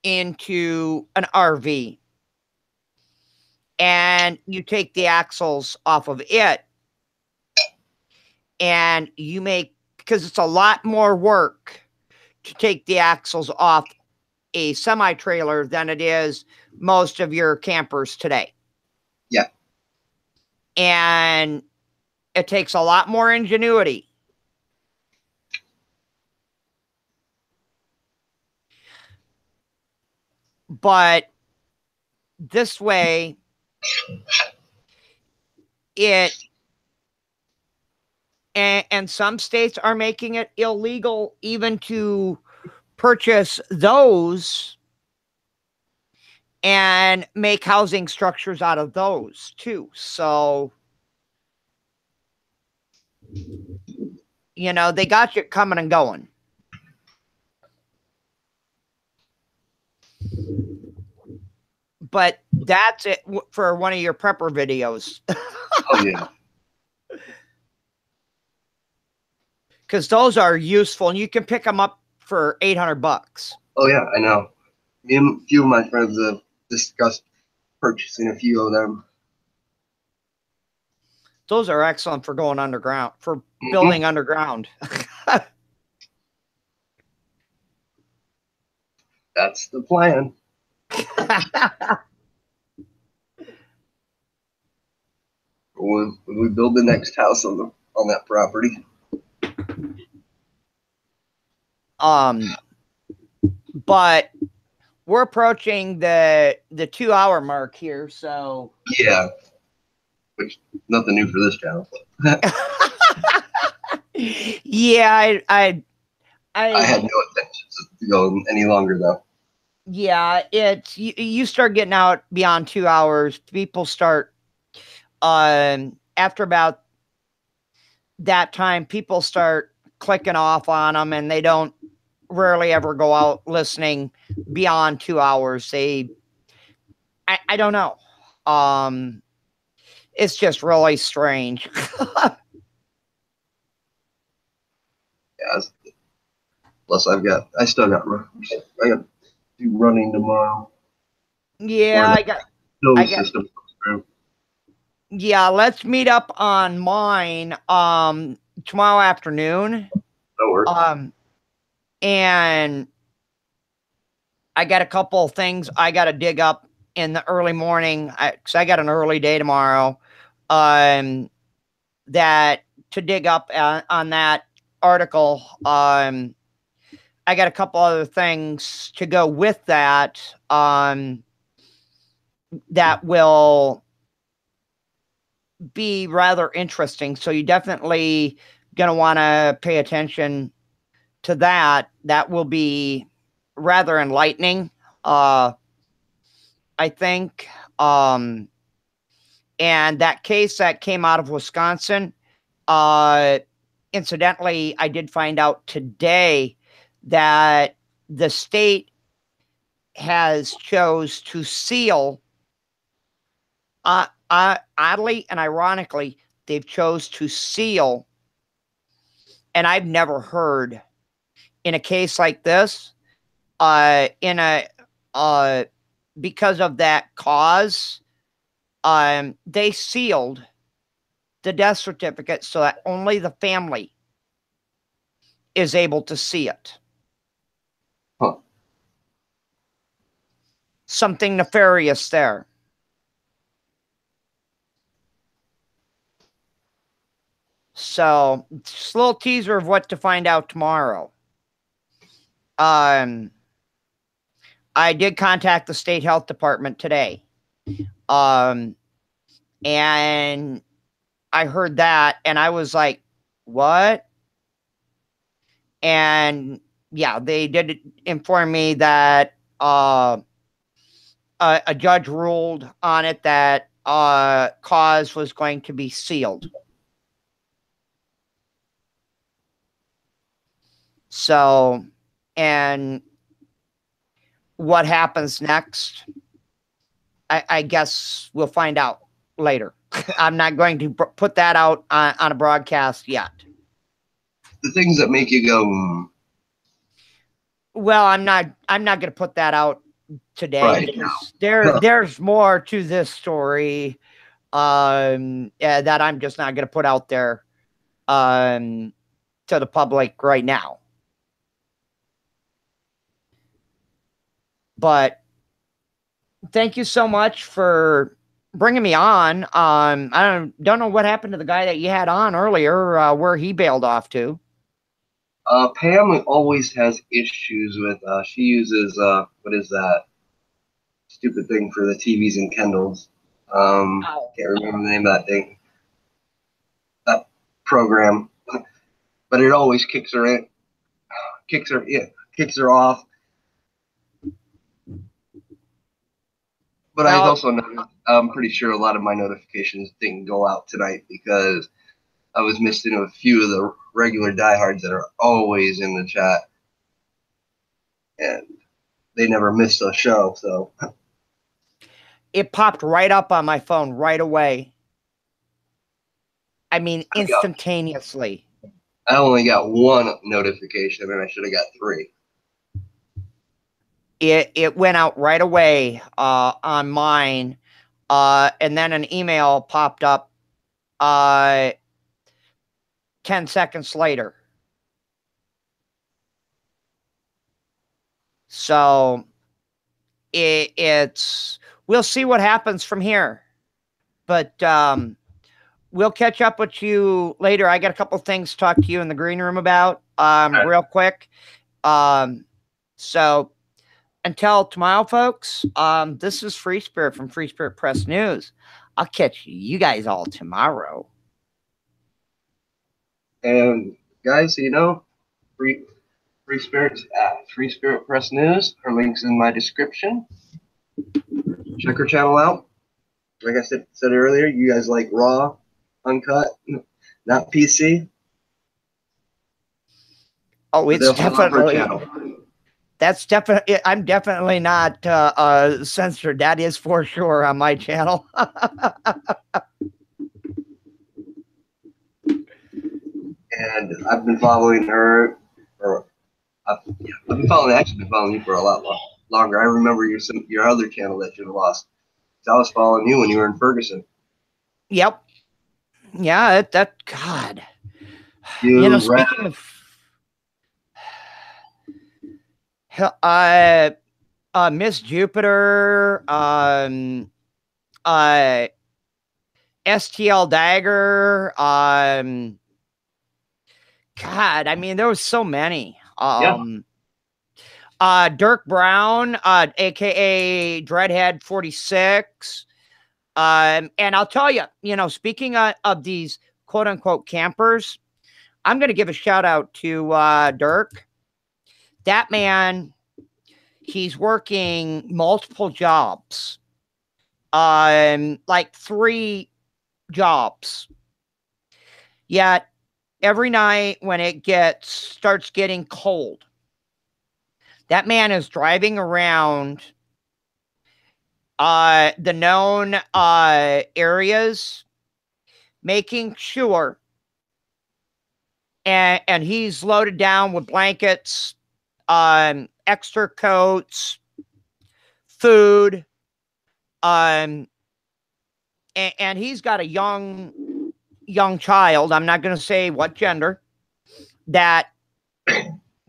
into an RV, and you take the axles off of it, and you make, because it's a lot more work to take the axles off a semi-trailer than it is most of your campers today. Yeah. And it takes a lot more ingenuity. But this way, and some states are making it illegal even to purchase those and make housing structures out of those too. So, you know, they got you coming and going. But that's it for one of your prepper videos. Oh, yeah. Because those are useful, and you can pick them up for $800. Oh, yeah, I know. Me and a few of my friends have discussed purchasing a few of them. Those are excellent for going underground, for building underground. That's the plan. When we build the next house on that property. But we're approaching the 2-hour mark here, so yeah, which nothing new for this channel. Yeah, I had no intentions to go any longer though. Yeah, it's you start getting out beyond 2 hours, people start after about that time, people start clicking off on them, and they don't rarely ever go out listening beyond 2 hours. I don't know. It's just really strange. Yeah, plus I still got to do running tomorrow. Yeah, I got system through. Yeah, let's meet up on mine tomorrow afternoon. That works. And I got a couple of things I got to dig up in the early morning, because I got an early day tomorrow. That to dig up on that article. I got a couple other things to go with that. That will be rather interesting. So you definitely going to want to pay attention to that. That will be rather enlightening, I think. And that case that came out of Wisconsin, incidentally, I did find out today that the state has chose to seal, oddly and ironically, they've chose to seal And I've never heard in a case like this, because of that cause, they sealed the death certificate so that only the family is able to see it. Huh. Something nefarious there. So, just a little teaser of what to find out tomorrow. I did contact the state health department today. And I heard that and I was like, what? And yeah, they did inform me that a judge ruled on it that cause was going to be sealed. So, and what happens next, I guess we'll find out later. I'm not going to put that out on a broadcast yet. The things that make you go, well, I'm not going to put that out today, right, because there's more to this story that I'm just not going to put out there to the public right now. But thank you so much for bringing me on. I don't know what happened to the guy that you had on earlier, where he bailed off to. Pam always has issues with, she uses, what is that stupid thing for the TVs and Kindles? Can't remember the name of that thing. That program. But it always kicks her off. But I also noticed, I'm pretty sure a lot of my notifications didn't go out tonight because I was missing a few of the regular diehards that are always in the chat. And they never miss a show, so. It popped right up on my phone right away. I mean, instantaneously. I only got one notification, and I should have got 3. It went out right away on mine, and then an email popped up 10 seconds later. So it's we'll see what happens from here, but we'll catch up with you later. I got a couple things to talk to you in the green room about real quick. So until tomorrow, folks, this is Free Spirit from Free Spirit Press News. I'll catch you guys all tomorrow. And guys, Free Spirit Free Spirit Press News. Her link's in my description. Check her channel out. Like I said earlier, you guys like raw, uncut, not PC. Oh, it's definitely. That's definitely. I'm definitely not censored. That is for sure on my channel. And I've been following her, I've been following you for a lot longer. I remember your other channel that you lost. I was following you when you were in Ferguson. Yep. Yeah, God. Speaking of Miss Jupiter, STL Dagger, God, I mean, there was so many. Dirk Brown, aka Dreadhead 46. And I'll tell you, speaking of these quote unquote campers, I'm going to give a shout out to Dirk. That man, he's working multiple jobs, like 3 jobs. Yet every night when it starts getting cold, that man is driving around the known areas, making sure and he's loaded down with blankets, extra coats, food, and he's got a young child. I'm not going to say what gender, that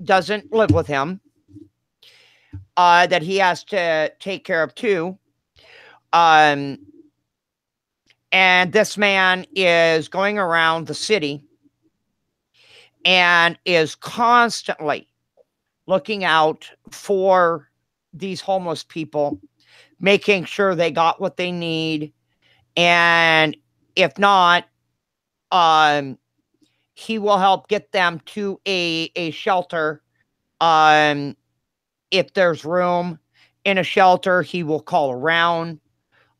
doesn't live with him, that he has to take care of too. And this man is going around the city and is constantly looking out for these homeless people, making sure they got what they need. And if not, he will help get them to a shelter. If there's room in a shelter, he will call around,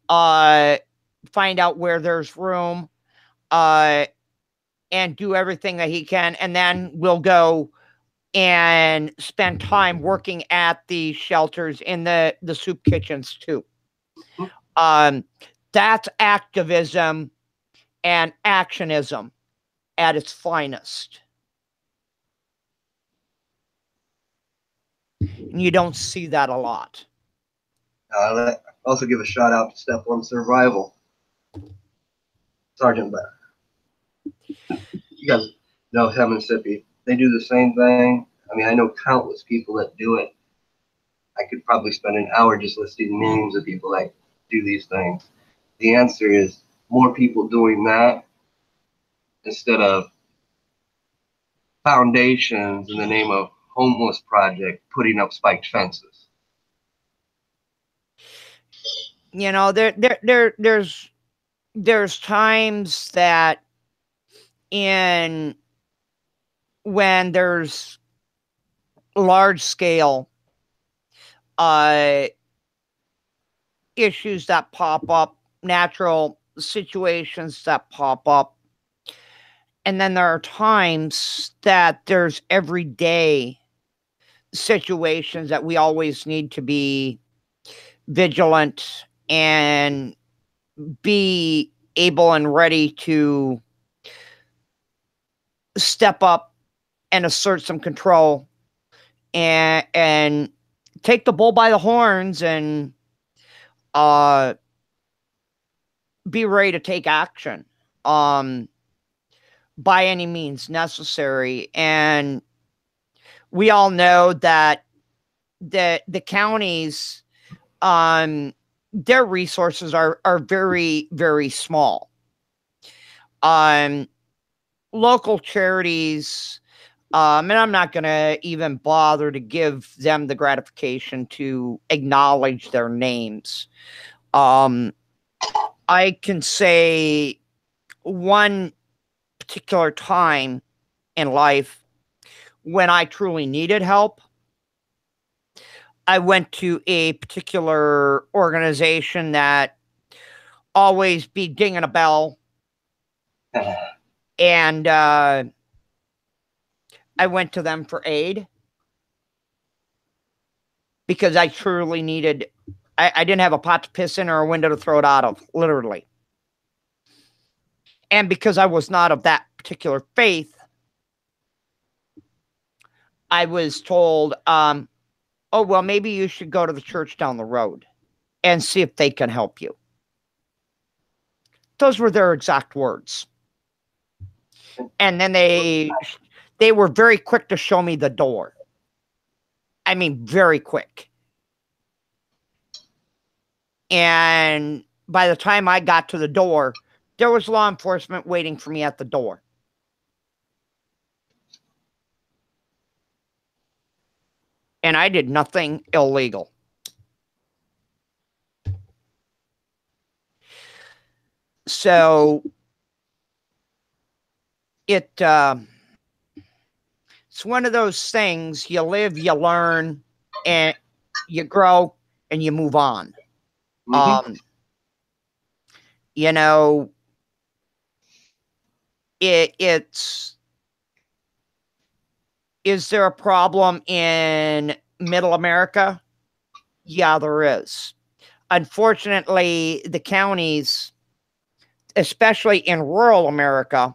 find out where there's room, and do everything that he can. And then we'll go and spend time working at the shelters in the soup kitchens too. That's activism and actionism at its finest. And you don't see that a lot. I'll also give a shout out to Step One Survival. Sergeant Bear. You guys know him and Sippy. They do the same thing. I mean, I know countless people that do it. I could probably spend an hour just listing names of people that do these things. The answer is more people doing that instead of foundations in the name of homeless project putting up spiked fences. You know, there's times that when there's large scale issues that pop up, natural situations that pop up, and then there are times that there's everyday situations that we always need to be vigilant and be able and ready to step up and assert some control and take the bull by the horns and be ready to take action by any means necessary. And we all know that the counties, their resources are very, very small. Local charities, and I'm not going to even bother to give them the gratification to acknowledge their names. I can say one particular time in life when I truly needed help, I went to a particular organization that always be dinging a bell. And I went to them for aid because I truly needed, I didn't have a pot to piss in or a window to throw it out of, literally. And because I was not of that particular faith, I was told, oh, well, maybe you should go to the church down the road and see if they can help you. Those were their exact words. And then they were very quick to show me the door. I mean, very quick. And by the time I got to the door, there was law enforcement waiting for me at the door. And I did nothing illegal. So it's one of those things, you live, you learn, and you grow, and you move on. Mm-hmm. You know, it's, is there a problem in middle America? Yeah, there is. Unfortunately, the counties, especially in rural America,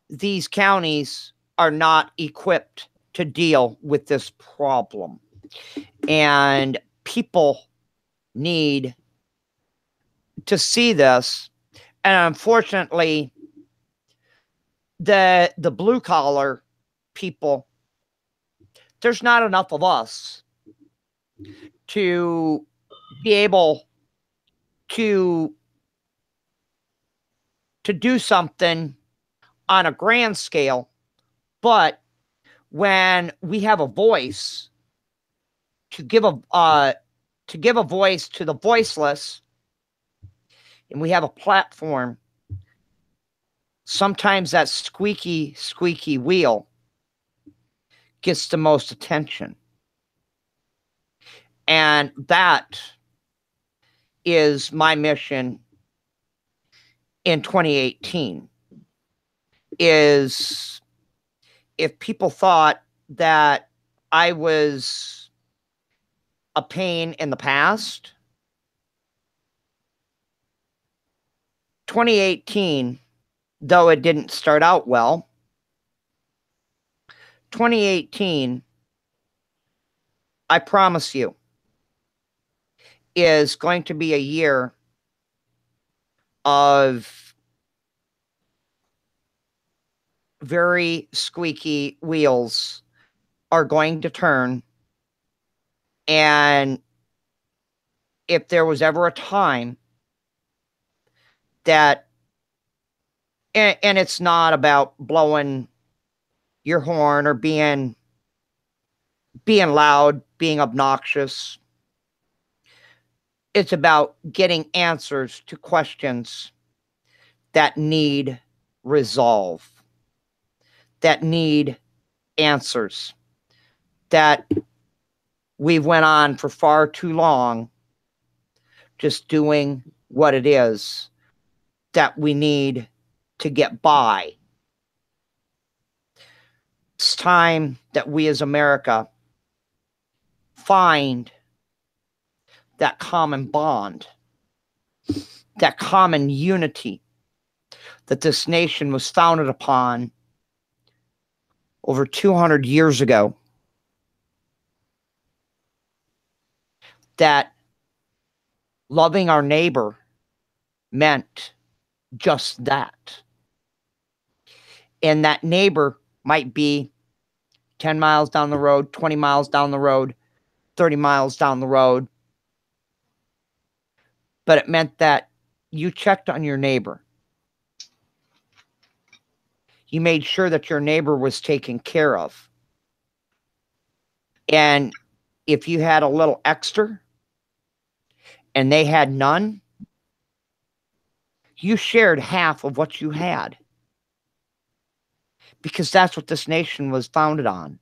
these counties are not equipped to deal with this problem. And people need to see this. And unfortunately, the blue collar people, there's not enough of us to be able to do something on a grand scale. But when we have a voice to give a voice to the voiceless, and we have a platform, sometimes that squeaky wheel gets the most attention. And that is my mission in 2018. Is if people thought that I was a pain in the past, 2018, though it didn't start out well, 2018, I promise you, is going to be a year of very squeaky wheels are going to turn. And if there was ever a time that, and it's not about blowing your horn or being loud, being obnoxious. It's about getting answers to questions that need resolve, that need answers, that we've went on for far too long just doing what it is that we need to get by. It's time that we as America find that common bond, that common unity that this nation was founded upon over 200 years ago. That loving our neighbor meant just that. And that neighbor might be 10 miles down the road, 20 miles down the road, 30 miles down the road. But it meant that you checked on your neighbor. You made sure that your neighbor was taken care of. And if you had a little extra and they had none, you shared half of what you had. Because that's what this nation was founded on.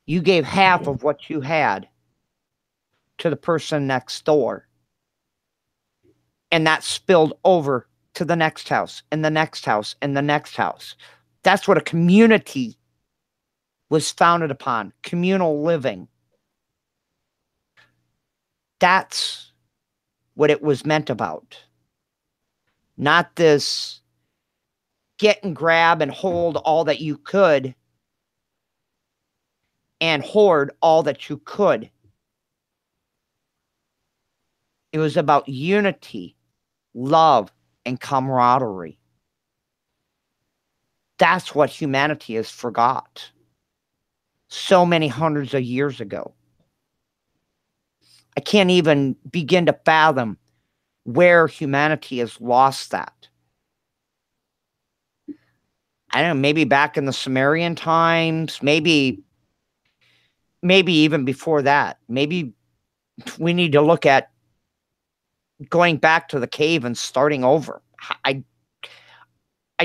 You gave half of what you had to the person next door. And that spilled over to the next house and the next house and the next house. That's what a community was founded upon, communal living. That's what it was meant about. Not this get and grab and hold all that you could and hoard all that you could. It was about unity, love, and camaraderie. That's what humanity has forgot so many hundreds of years ago. I can't even begin to fathom where humanity has lost that. I don't know, maybe back in the Sumerian times, maybe even before that. Maybe we need to look at going back to the cave and starting over. I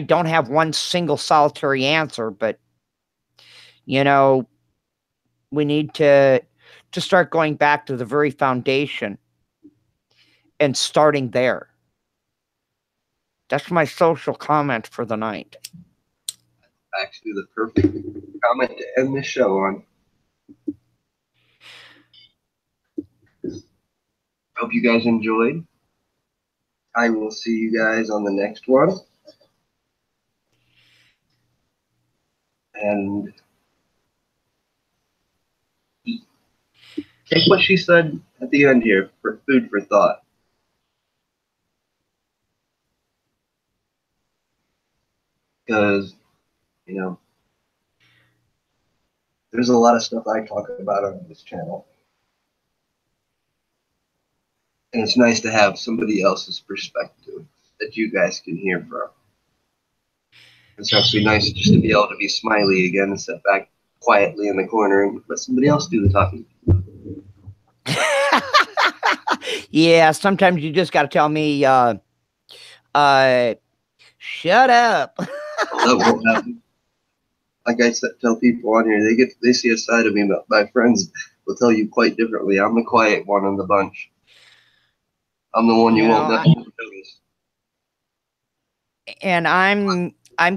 don't have one single solitary answer, but you know, we need to start going back to the very foundation and starting there. That's my social comment for the night. Actually, the perfect comment to end the show on. Hope you guys enjoyed. I will see you guys on the next one. And take what she said at the end here for food for thought. Because, you know, there's a lot of stuff I talk about on this channel. And it's nice to have somebody else's perspective that you guys can hear from. It's actually nice just to be able to be smiley again and sit back quietly in the corner and let somebody else do the talking. Yeah, sometimes you just got to tell me, shut up. That won't happen. Like I said, tell people on here, they see a side of me, but my friends will tell you quite differently. I'm the quiet one in the bunch. I'm the one you won't notice. And I'm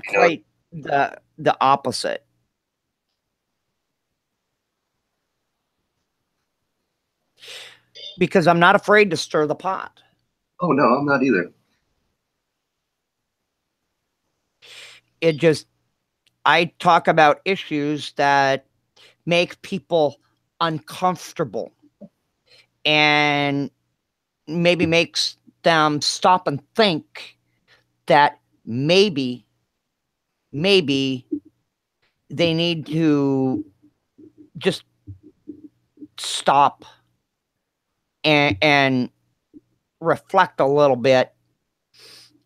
quite the opposite. Because I'm not afraid to stir the pot. Oh no, I'm not either. It just, I talk about issues that make people uncomfortable and maybe makes them stop and think that maybe they need to just stop and reflect a little bit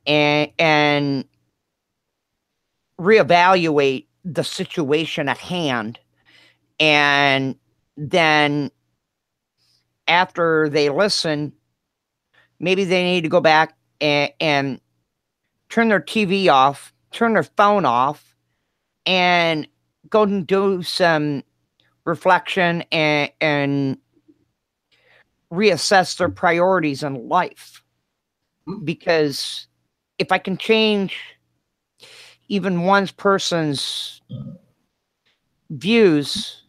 and reevaluate the situation at hand. And then after they listen, maybe they need to go back and turn their TV off, turn their phone off, and go and do some reflection and reassess their priorities in life. Because if I can change even one person's views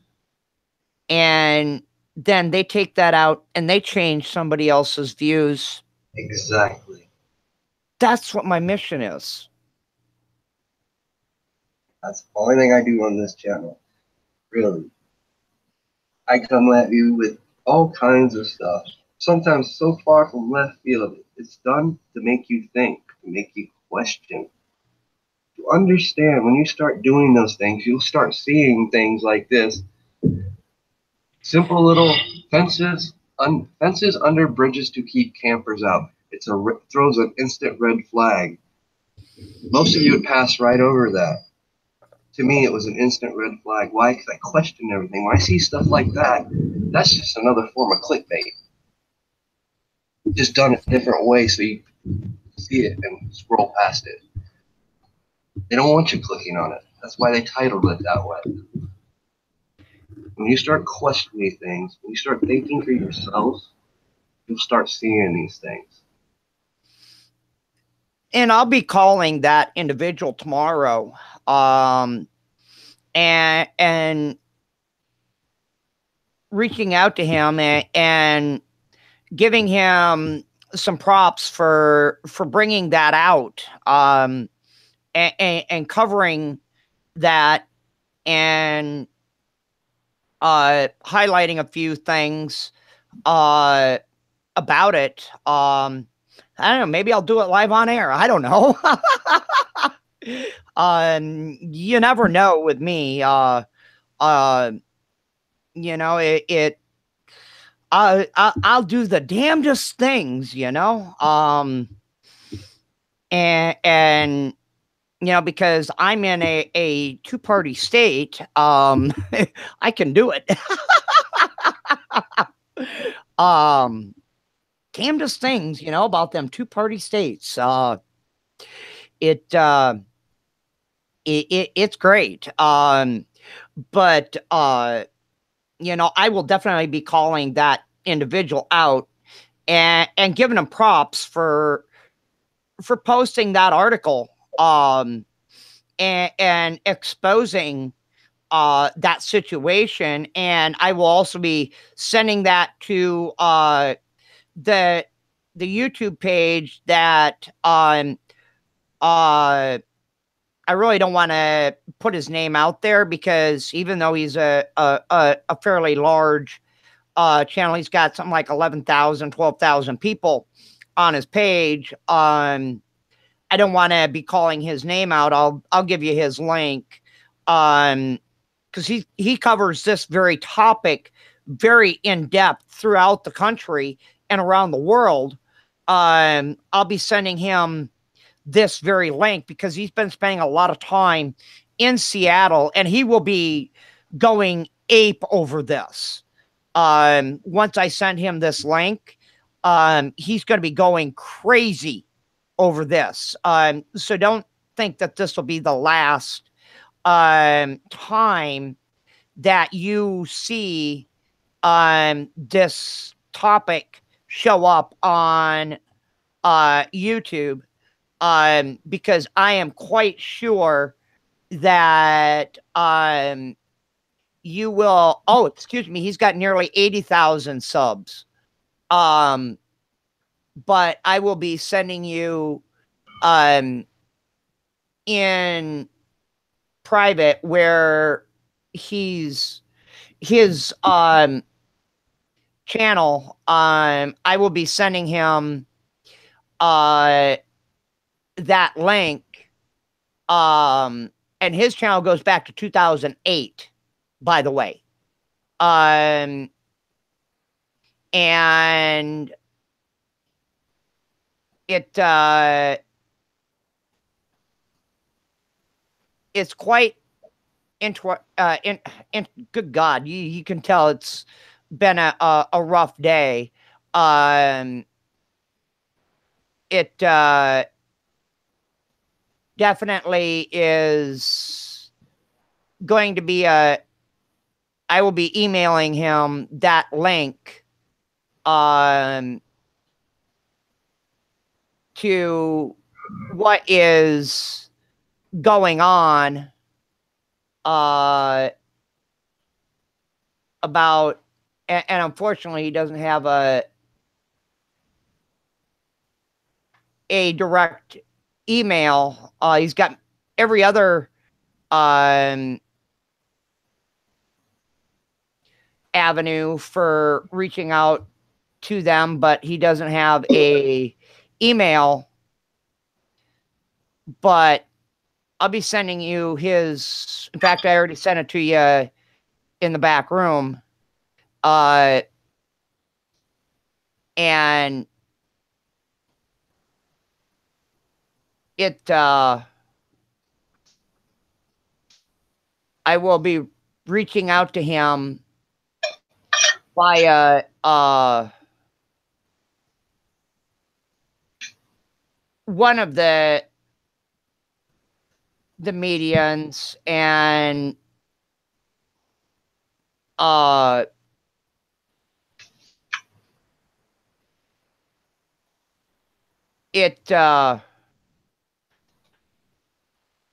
and then they take that out and they change somebody else's views. Exactly. That's what my mission is. That's the only thing I do on this channel. Really. I come at you with all kinds of stuff. Sometimes so far from left field. It's done to make you think, to make you question. To understand when you start doing those things, you'll start seeing things like this. Simple little fences, fences under bridges to keep campers out. Throws an instant red flag. Most of you would pass right over that. To me, it was an instant red flag. Why? Because I question everything. When I see stuff like that, that's just another form of clickbait. Just done a different way so you see it and scroll past it. They don't want you clicking on it. That's why they titled it that way. When you start questioning things, when you start thinking for yourself, you'll start seeing these things. And I'll be calling that individual tomorrow. And reaching out to him and giving him some props for bringing that out, and covering that and highlighting a few things about it. I don't know, maybe I'll do it live on air. I don't know. You never know with me. You know, I'll do the damnedest things, you know. And you know, because I'm in a two-party state, I can do it. Damnedest things, you know, about them two-party states. It's great. But you know, I will definitely be calling that individual out and giving him props for posting that article, and exposing that situation. And I will also be sending that to the YouTube page that I really don't want to put his name out there, because even though he's a fairly large channel, he's got something like 11,000, 12,000 people on his page. I don't want to be calling his name out. I'll give you his link, because he covers this very topic very in depth throughout the country and around the world. I'll be sending him this very link because he's been spending a lot of time in Seattle, and he will be going ape over this. Once I send him this link, he's going to be going crazy over this. So don't think that this will be the last time that you see this topic show up on YouTube, because I am quite sure that you will. Oh, excuse me, he's got nearly 80,000 subs. But I will be sending you in private where his channel. I will be sending him that link. And his channel goes back to 2008, by the way. And it's quite good God, you can tell it's been a rough day. It definitely is going to be I will be emailing him that link to what is going on about, and unfortunately he doesn't have a direct email. He's got every other avenue for reaching out to them, but he doesn't have a email. But I'll be sending you his. In fact, I already sent it to you in the back room. And it I will be reaching out to him via one of the medians, and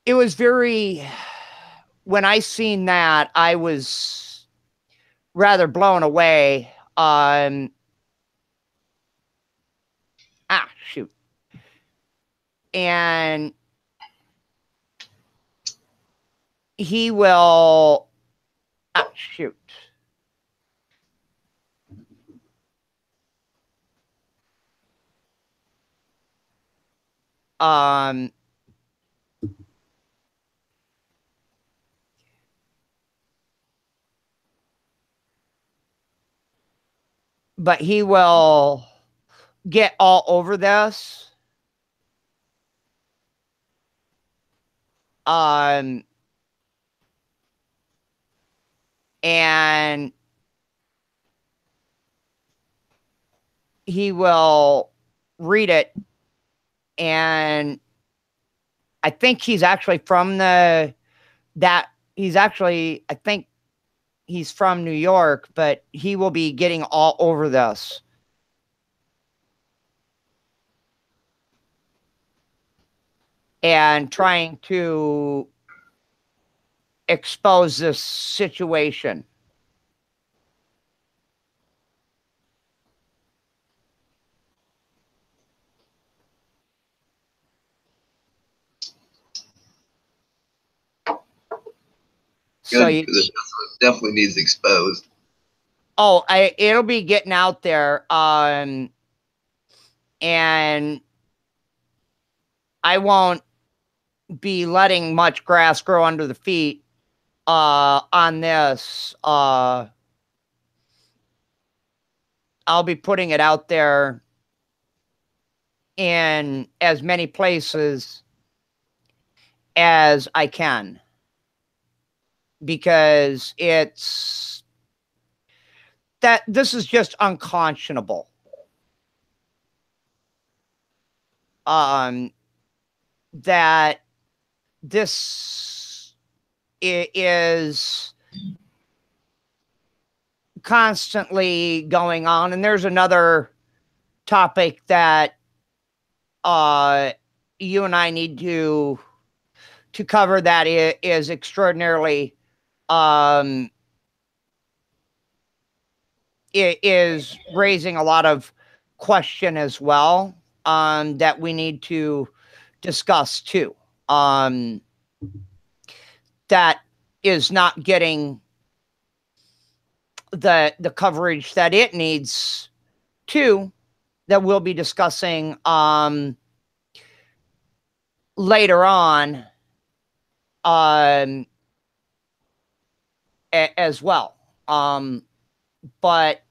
it was very, when I seen that, I was rather blown away. Shoot. And he will, shoot. But he will get all over this. And he will read it, and I think he's actually from I think he's from New York, but he will be getting all over this. And trying to expose this situation. So Good, because it definitely needs exposed. Oh, it'll be getting out there. And I won't be letting much grass grow under the feet on this. I'll be putting it out there in as many places as I can, because it's that this is just unconscionable. That this is constantly going on. And there's another topic that you and I need to cover that is extraordinarily it is raising a lot of question as well, that we need to discuss too. That is not getting the coverage that it needs to, that we'll be discussing later on as well. But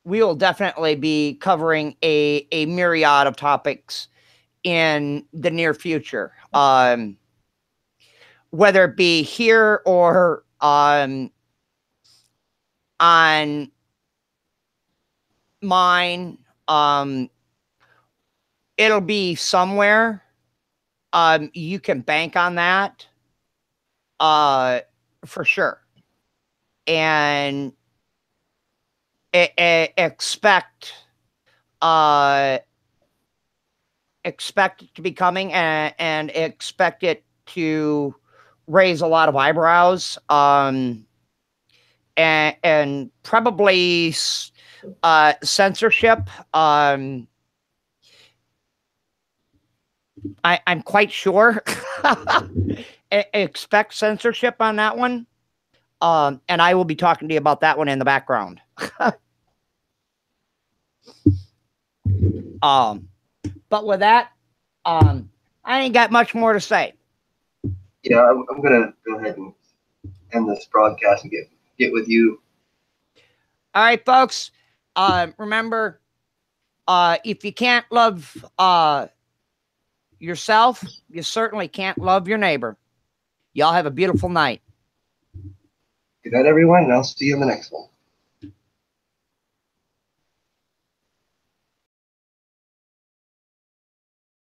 we will definitely be covering a myriad of topics in the near future, whether it be here or on mine. It'll be somewhere. You can bank on that for sure. And expect it to be coming, and expect it to raise a lot of eyebrows, and probably censorship. I'm quite sure. Expect censorship on that one. And I will be talking to you about that one in the background. But with that, I ain't got much more to say. Yeah, I'm gonna go ahead and end this broadcast and get with you. All right, folks. Remember, if you can't love yourself, you certainly can't love your neighbor. Y'all have a beautiful night. Good night, everyone, and I'll see you in the next one.